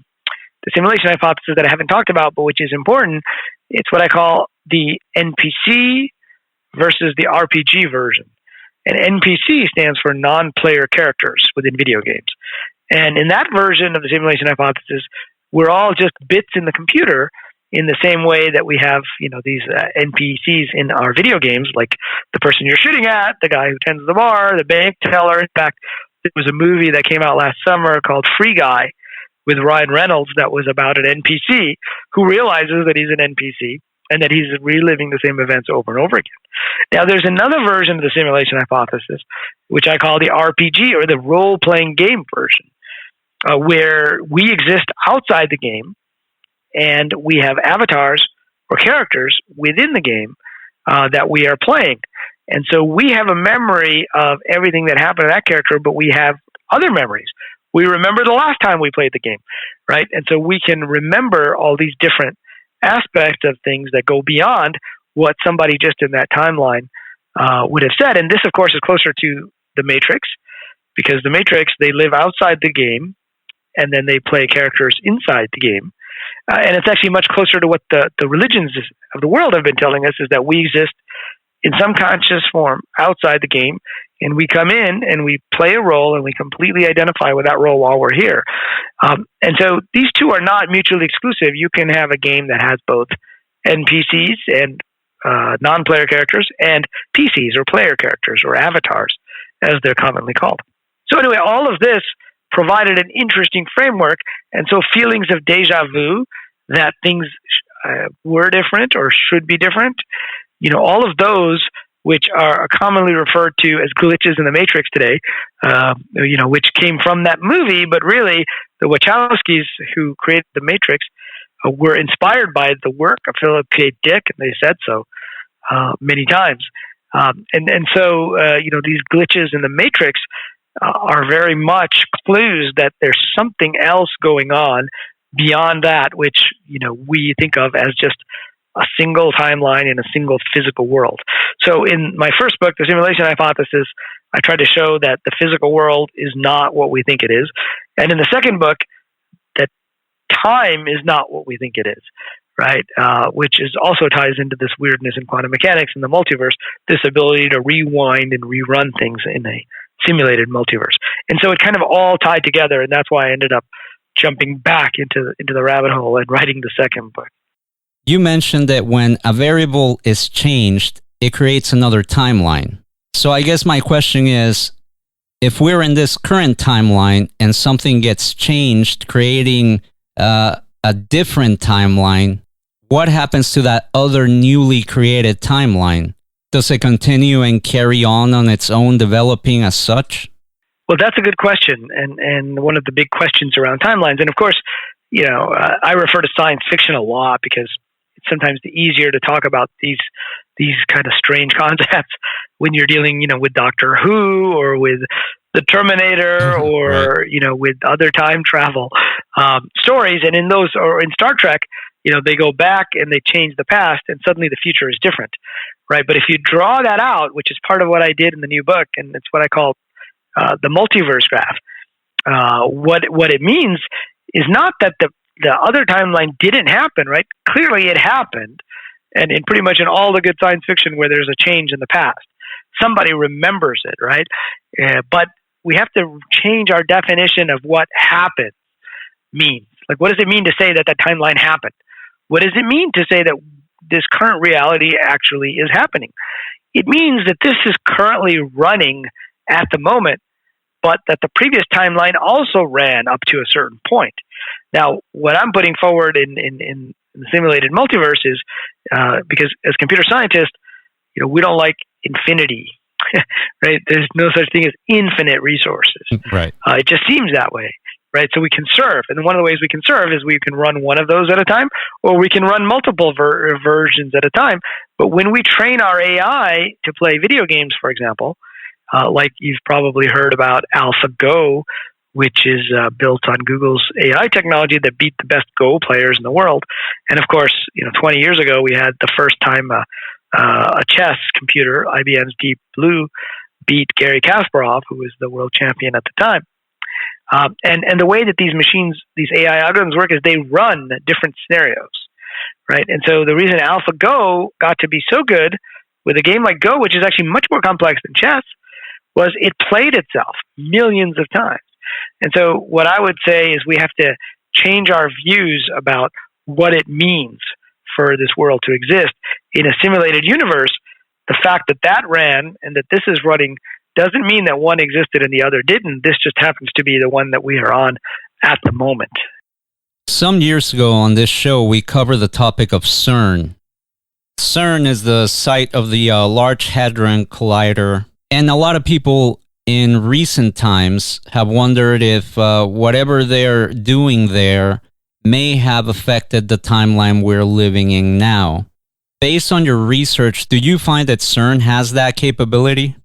simulation hypothesis that I haven't talked about, but which is important. It's what I call the NPC versus the RPG version. And NPC stands for non-player characters within video games. And in that version of the simulation hypothesis, we're all just bits in the computer in the same way that we have, these NPCs in our video games, like the person you're shooting at, the guy who tends the bar, the bank teller. In fact, there was a movie that came out last summer called Free Guy with Ryan Reynolds that was about an NPC who realizes that he's an NPC and that he's reliving the same events over and over again. Now, there's another version of the simulation hypothesis, which I call the RPG, or the role-playing game version, where we exist outside the game and we have avatars or characters within the game that we are playing. And so we have a memory of everything that happened to that character, but we have other memories. We remember the last time we played the game, right? And so we can remember all these different aspects of things that go beyond what somebody just in that timeline would have said. And this, of course, is closer to the Matrix, because the Matrix, they live outside the game, and then they play characters inside the game. And it's actually much closer to what the religions of the world have been telling us, is that we exist in some conscious form outside the game, and we come in and we play a role and we completely identify with that role while we're here. And so these two are not mutually exclusive. You can have a game that has both NPCs and non-player characters and PCs, or player characters, or avatars, as they're commonly called. So anyway, all of this provided an interesting framework, and so feelings of deja vu, that things were different or should be different, all of those which are commonly referred to as glitches in the Matrix today, which came from that movie, but really the Wachowskis who created the Matrix were inspired by the work of Philip K. Dick, and they said so many times. And so these glitches in the Matrix are very much clues that there's something else going on beyond that, which we think of as just a single timeline in a single physical world. So in my first book, The Simulation Hypothesis, I tried to show that the physical world is not what we think it is. And in the second book, that time is not what we think it is, right? Which is also ties into this weirdness in quantum mechanics and the multiverse, this ability to rewind and rerun things in a simulated multiverse. And so it kind of all tied together, and that's why I ended up jumping back into the rabbit hole and writing the second book. You mentioned that when a variable is changed, it creates another timeline. So I guess my question is, if we're in this current timeline and something gets changed, creating a different timeline, what happens to that other newly created timeline? Does it continue and carry on its own, developing as such? Well, that's a good question, and one of the big questions around timelines. And of course, I refer to science fiction a lot because it's sometimes easier to talk about these kind of strange concepts when you're dealing, with Doctor Who or with the Terminator or, right. With other time travel stories. And in those, or in Star Trek, they go back and they change the past, and suddenly the future is different, right? But if you draw that out, which is part of what I did in the new book, and it's what I call the multiverse graph, what it means is not that the other timeline didn't happen, right? Clearly it happened, and in pretty much in all the good science fiction where there's a change in the past, somebody remembers it, right? But we have to change our definition of what happened means. Like, what does it mean to say that timeline happened? What does it mean to say that this current reality actually is happening? It means that this is currently running at the moment but that the previous timeline also ran up to a certain point. Now, what I'm putting forward in the simulated multiverse is because as computer scientists, we don't like infinity, right? There's no such thing as infinite resources. Right. It just seems that way, right? So we conserve, and one of the ways we conserve is we can run one of those at a time, or we can run multiple versions at a time. But when we train our AI to play video games, for example, like you've probably heard about AlphaGo, which is built on Google's AI technology that beat the best Go players in the world. And of course, 20 years ago, we had the first time a chess computer, IBM's Deep Blue, beat Garry Kasparov, who was the world champion at the time. And the way that these machines, these AI algorithms work is they run different scenarios, right? And so the reason AlphaGo got to be so good with a game like Go, which is actually much more complex than chess, was it played itself millions of times. And so what I would say is we have to change our views about what it means for this world to exist. In a simulated universe, the fact that that ran and that this is running doesn't mean that one existed and the other didn't. This just happens to be the one that we are on at the moment. Some years ago on this show, we covered the topic of CERN. CERN is the site of the Large Hadron Collider, and a lot of people in recent times have wondered if whatever they're doing there may have affected the timeline we're living in now. Based on your research, do you find that CERN has that capability?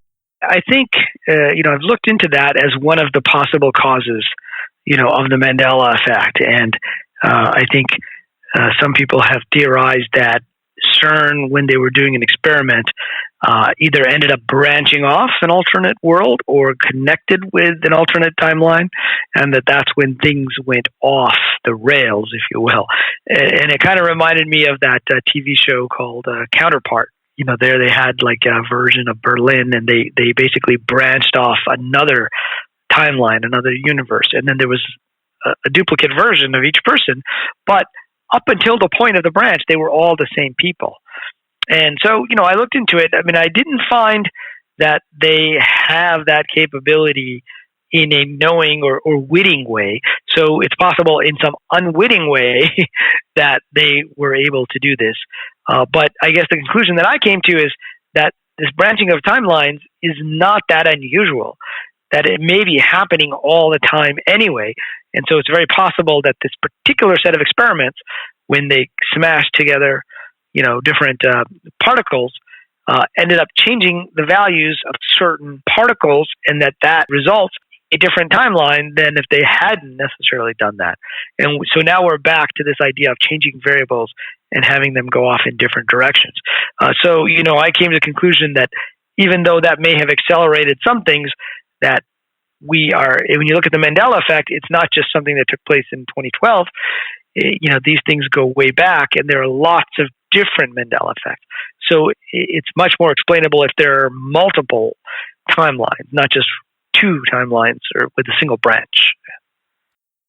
I think, I've looked into that as one of the possible causes, of the Mandela Effect. And I think some people have theorized that CERN, when they were doing an experiment, either ended up branching off an alternate world or connected with an alternate timeline, and that's when things went off the rails, if you will. And it kind of reminded me of that TV show called Counterpart. There they had like a version of Berlin, and they basically branched off another timeline, another universe, and then there was a duplicate version of each person, but up until the point of the branch, they were all the same people. And so, I looked into it. I mean, I didn't find that they have that capability in a knowing or witting way. So it's possible in some unwitting way that they were able to do this. But I guess the conclusion that I came to is that this branching of timelines is not that unusual, that it may be happening all the time anyway. And so it's very possible that this particular set of experiments, when they smashed together, different particles, ended up changing the values of certain particles, and that results a different timeline than if they hadn't necessarily done that. And so now we're back to this idea of changing variables and having them go off in different directions. So I came to the conclusion that even though that may have accelerated some things, that when you look at the Mandela Effect, it's not just something that took place in 2012. These things go way back, and there are lots of different Mandela effects. So it's much more explainable if there are multiple timelines, not just two timelines or with a single branch.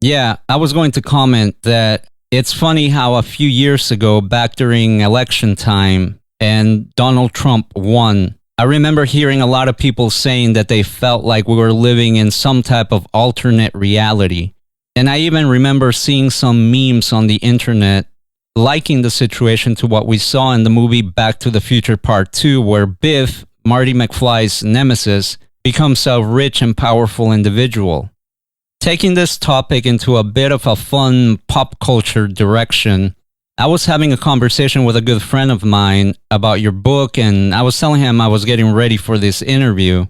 Yeah, I was going to comment that it's funny how a few years ago, back during election time, and Donald Trump won, I remember hearing a lot of people saying that they felt like we were living in some type of alternate reality. And I even remember seeing some memes on the internet liking the situation to what we saw in the movie Back to the Future Part 2, where Biff, Marty McFly's nemesis, becomes a rich and powerful individual. Taking this topic into a bit of a fun pop culture direction, I was having a conversation with a good friend of mine about your book, and I was telling him I was getting ready for this interview.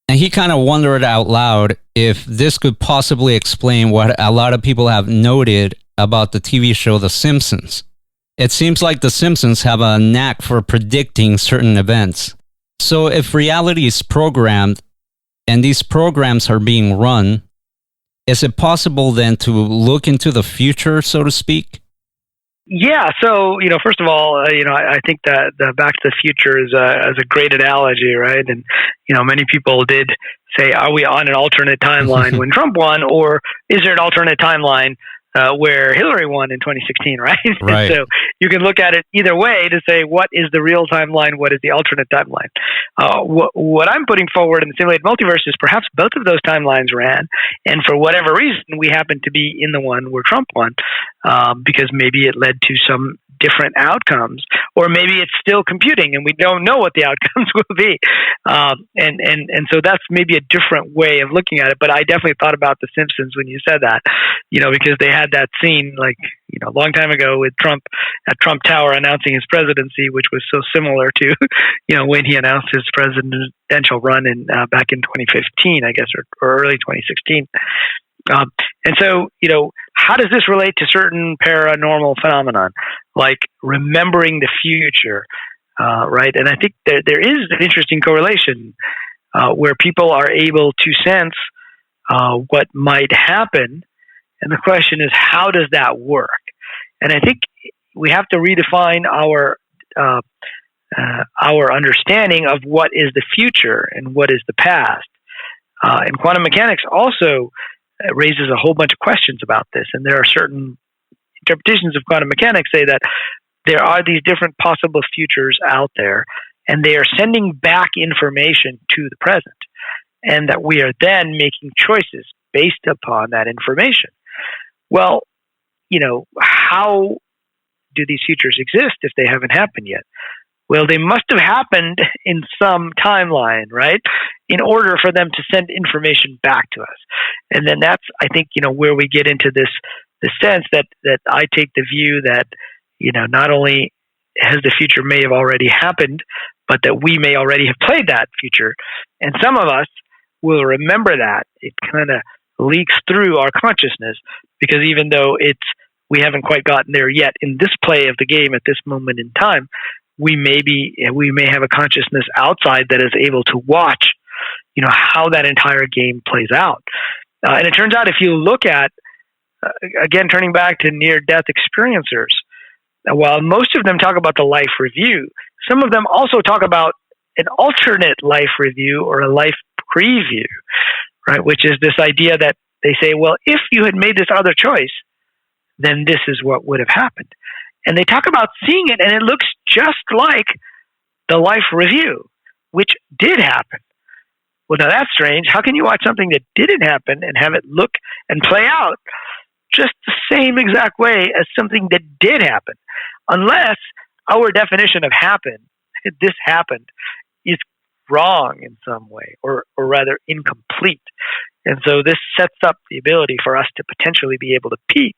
And he kind of wondered out loud if this could possibly explain what a lot of people have noted about the TV show The Simpsons. It seems like The Simpsons have a knack for predicting certain events. So if reality is programmed and these programs are being run, is it possible then to look into the future, so to speak? Yeah. So, first of all, I think that the Back to the Future is a great analogy, right? And, many people did say, are we on an alternate timeline when Trump won, or is there an alternate timeline where Hillary won in 2016, right? Right. So you can look at it either way to say, what is the real timeline? What is the alternate timeline? What I'm putting forward in the Simulated Multiverse is perhaps both of those timelines ran, and for whatever reason, we happen to be in the one where Trump won, because maybe it led to some different outcomes, or maybe it's still computing and we don't know what the outcomes will be. And so that's maybe a different way of looking at it. But I definitely thought about The Simpsons when you said that, because they had that scene a long time ago with Trump at Trump Tower announcing his presidency, which was so similar to, when he announced his presidential run in back in 2015, I guess, or early 2016. And so, how does this relate to certain paranormal phenomenon, like remembering the future, right? And I think there is an interesting correlation where people are able to sense what might happen. And the question is, how does that work? And I think we have to redefine our understanding of what is the future and what is the past. And quantum mechanics also raises a whole bunch of questions about this. And there are certain interpretations of quantum mechanics say that there are these different possible futures out there, and they are sending back information to the present, and that we are then making choices based upon that information. Well, how do these futures exist if they haven't happened yet? Well, they must have happened in some timeline, right, in order for them to send information back to us. And then that's, I think, where we get into this sense that I take the view that, not only has the future may have already happened, but that we may already have played that future. And some of us will remember that. It kind of leaks through our consciousness, because even though we haven't quite gotten there yet in this play of the game at this moment in time, we may have a consciousness outside that is able to watch, how that entire game plays out. And it turns out, if you look at, again, turning back to near-death experiencers, while most of them talk about the life review, some of them also talk about an alternate life review or a life preview, right? Which is this idea that they say, well, if you had made this other choice, then this is what would have happened. And they talk about seeing it, and it looks just like the life review, which did happen. Well, now that's strange. How can you watch something that didn't happen and have it look and play out just the same exact way as something that did happen? Unless our definition of this happened, is wrong in some way, or rather incomplete. And so this sets up the ability for us to potentially be able to peek.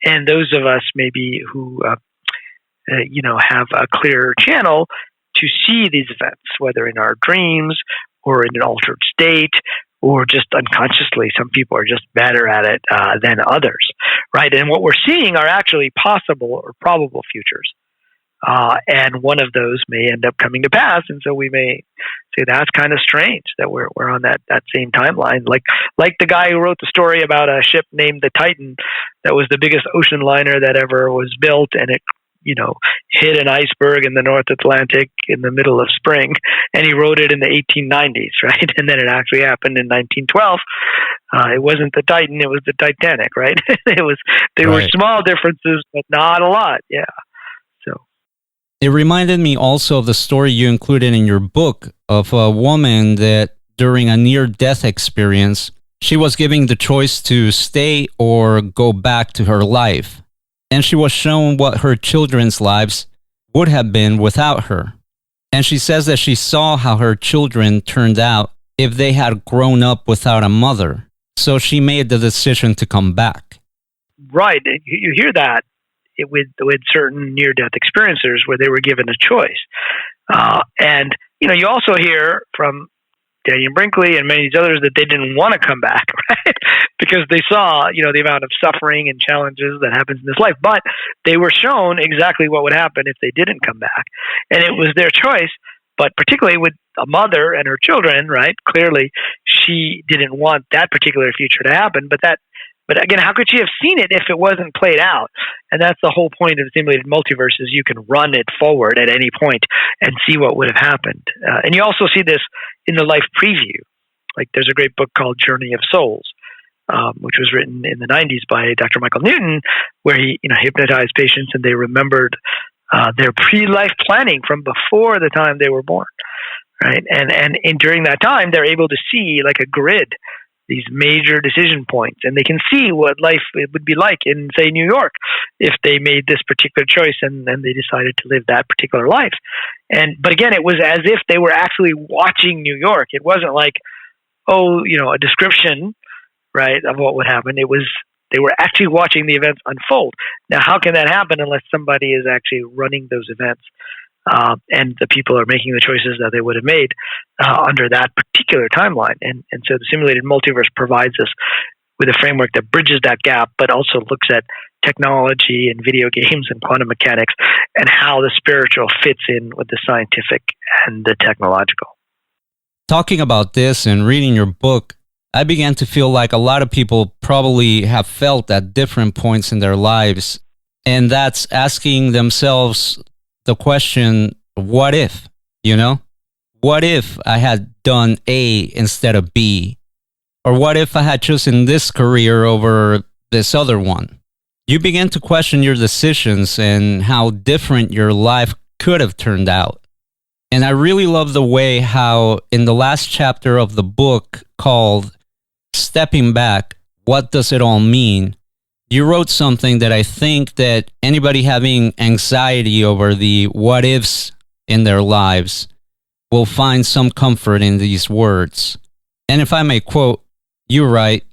And those of us maybe who, have a clearer channel to see these events, whether in our dreams or in an altered state or just unconsciously. Some people are just better at it than others, right? And what we're seeing are actually possible or probable futures. And one of those may end up coming to pass. And so we may say that's kind of strange that we're on that same timeline. Like the guy who wrote the story about a ship named the Titan that was the biggest ocean liner that ever was built, and it hit an iceberg in the North Atlantic in the middle of spring, and he wrote it in the 1890s, right? And then it actually happened in 1912. It wasn't the Titan, it was the Titanic, right? There were small differences, but not a lot. Yeah. So it reminded me also of the story you included in your book of a woman that during a near-death experience, she was given the choice to stay or go back to her life. And she was shown what her children's lives would have been without her. And she says that she saw how her children turned out if they had grown up without a mother. So she made the decision to come back. Right. You hear that with certain near-death experiencers where they were given a choice. And, you also hear from Daniel Brinkley and many of these others that they didn't want to come back, right? Because they saw, the amount of suffering and challenges that happens in this life. But they were shown exactly what would happen if they didn't come back. And it was their choice. But particularly with a mother and her children, right? Clearly, she didn't want that particular future to happen. But again, how could she have seen it if it wasn't played out? And that's the whole point of the Simulated Multiverse, is you can run it forward at any point and see what would have happened. And you also see this in the life preview. Like there's a great book called Journey of Souls, which was written in the 90s by Dr. Michael Newton, where he hypnotized patients and they remembered their pre-life planning from before the time they were born, right? And during that time, they're able to see like a grid, these major decision points, and they can see what life would be like in, say, New York if they made this particular choice and then they decided to live that particular life. But again, it was as if they were actually watching New York. It wasn't like, a description, right, of what would happen. They were actually watching the events unfold. Now, how can that happen unless somebody is actually running those events and the people are making the choices that they would have made under that particular timeline? And so the simulated multiverse provides us with a framework that bridges that gap, but also looks at technology and video games and quantum mechanics and how the spiritual fits in with the scientific and the technological. Talking about this and reading your book, I began to feel like a lot of people probably have felt at different points in their lives, and that's asking themselves the question, what if, What if I had done A instead of B? Or what if I had chosen this career over this other one? You begin to question your decisions and how different your life could have turned out. And I really love the way how in the last chapter of the book called Stepping Back, What Does It All Mean? You wrote something that I think that anybody having anxiety over the what ifs in their lives will find some comfort in these words. And if I may quote, you write,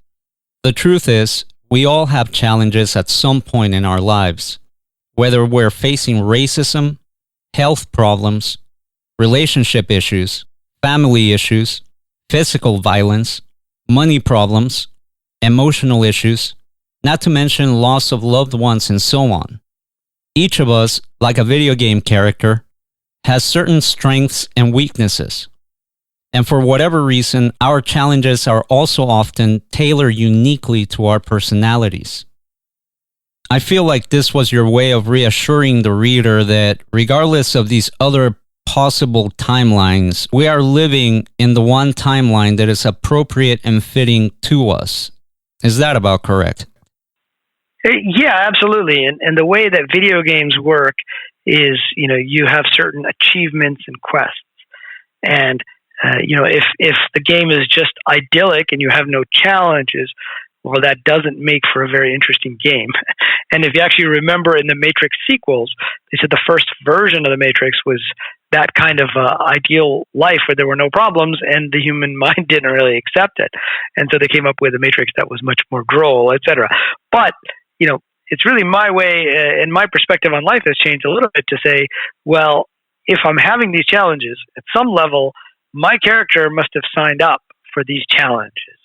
"The truth is, we all have challenges at some point in our lives, whether we're facing racism, health problems, relationship issues, family issues, physical violence, money problems, emotional issues, not to mention loss of loved ones and so on. Each of us, like a video game character, has certain strengths and weaknesses. And for whatever reason, our challenges are also often tailored uniquely to our personalities." I feel like this was your way of reassuring the reader that regardless of these other possible timelines, we are living in the one timeline that is appropriate and fitting to us. Is that about correct? Yeah, absolutely. And the way that video games work is, you have certain achievements and quests. And, if the game is just idyllic and you have no challenges, well, that doesn't make for a very interesting game. And if you actually remember in the Matrix sequels, they said the first version of the Matrix was that kind of ideal life where there were no problems and the human mind didn't really accept it. And so they came up with a Matrix that was much more droll, etc. But, it's really my way and my perspective on life has changed a little bit to say, well, if I'm having these challenges, at some level, my character must have signed up for these challenges,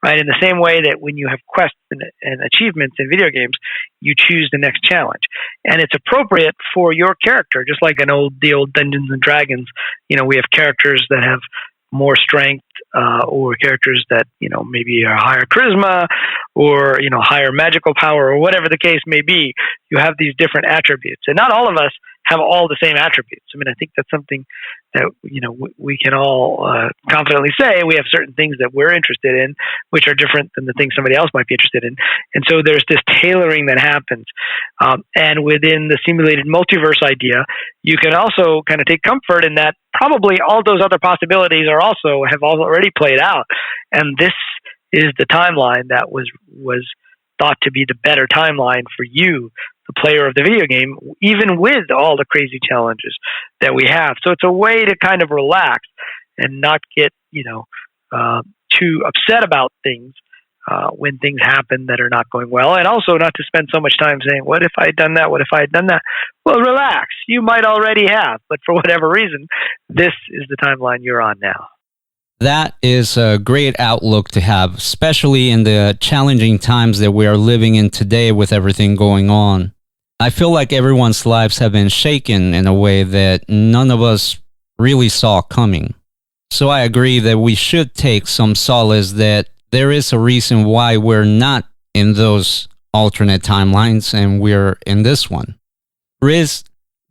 right? In the same way that when you have quests and achievements in video games, you choose the next challenge. And it's appropriate for your character, just like the old Dungeons and Dragons. We have characters that have more strength or characters that, maybe are higher charisma or, higher magical power or whatever the case may be. You have these different attributes. And not all of us have all the same attributes. I mean, I think that's something that, we can all confidently say we have certain things that we're interested in, which are different than the things somebody else might be interested in. And so there's this tailoring that happens. And within the simulated multiverse idea, you can also kind of take comfort in that probably all those other possibilities have already played out. And this is the timeline that was thought to be the better timeline for you, the player of the video game, even with all the crazy challenges that we have. So it's a way to kind of relax and not get, too upset about things when things happen that are not going well. And also not to spend so much time saying, what if I had done that? What if I had done that? Well, relax. You might already have, but for whatever reason, this is the timeline you're on now. That is a great outlook to have, especially in the challenging times that we are living in today with everything going on. I feel like everyone's lives have been shaken in a way that none of us really saw coming. So I agree that we should take some solace that there is a reason why we're not in those alternate timelines and we're in this one. Riz,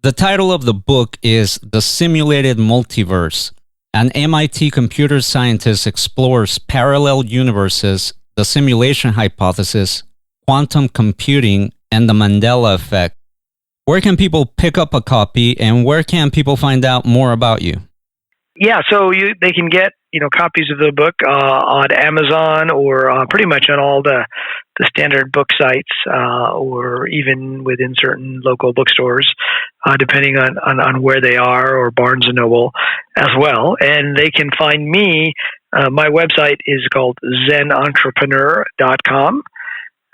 the title of the book is The Simulated Multiverse. An MIT computer scientist explores parallel universes the Simulation Hypothesis, Quantum Computing, and the Mandela Effect. Where can people pick up a copy, and where can people find out more about you? Yeah, so they can get copies of the book on Amazon or pretty much on all the standard book sites, or even within certain local bookstores, depending on where they are, or Barnes and Noble as well. And they can find me. My website is called zenentrepreneur.com.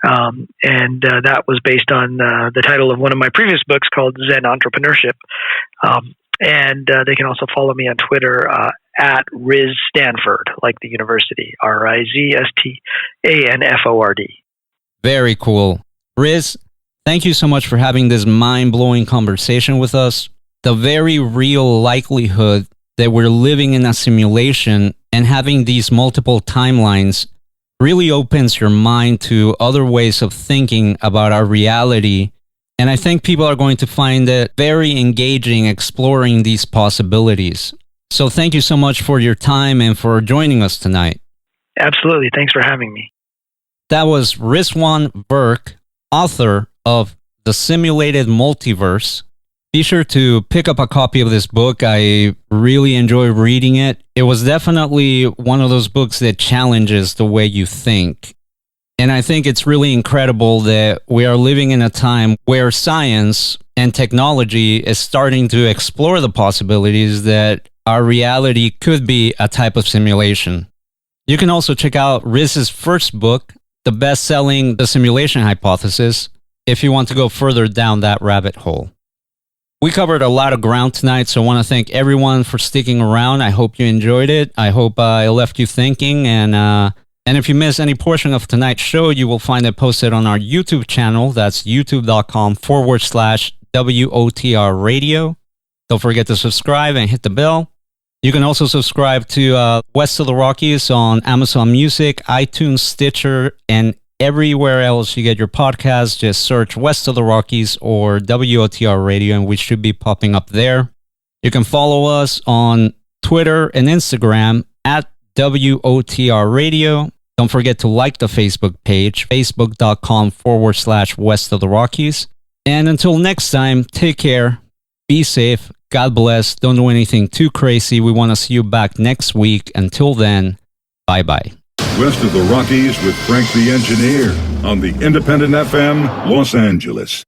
And that was based on the title of one of my previous books called Zen Entrepreneurship. And they can also follow me on Twitter at Riz Stanford, like the university, RIZSTANFORD. Very cool. Riz, thank you so much for having this mind-blowing conversation with us. The very real likelihood that we're living in a simulation and having these multiple timelines really opens your mind to other ways of thinking about our reality. And I think people are going to find it very engaging exploring these possibilities. So thank you so much for your time and for joining us tonight. Absolutely. Thanks for having me. That was Rizwan Virk, author of The Simulated Multiverse. Be sure to pick up a copy of this book. I really enjoy reading it. It was definitely one of those books that challenges the way you think. And I think it's really incredible that we are living in a time where science and technology is starting to explore the possibilities that our reality could be a type of simulation. You can also check out Riz's first book, the best-selling The Simulation Hypothesis, if you want to go further down that rabbit hole. We covered a lot of ground tonight, so I want to thank everyone for sticking around. I hope you enjoyed it. I hope I left you thinking, and if you missed any portion of tonight's show, you will find it posted on our YouTube channel. That's youtube.com/WOTR radio. Don't forget to subscribe and hit the bell. You can also subscribe to West of the Rockies on Amazon Music, iTunes, Stitcher, and everywhere else you get your podcasts. Just search West of the Rockies or WOTR radio, and we should be popping up there. You can follow us on Twitter and Instagram at WOTR radio. Don't forget to like the Facebook page, facebook.com/West of the Rockies. And until next time, take care, be safe, God bless, don't do anything too crazy. We want to see you back next week. Until then, bye-bye. West of the Rockies with Frank the Engineer on the Independent FM, Los Angeles.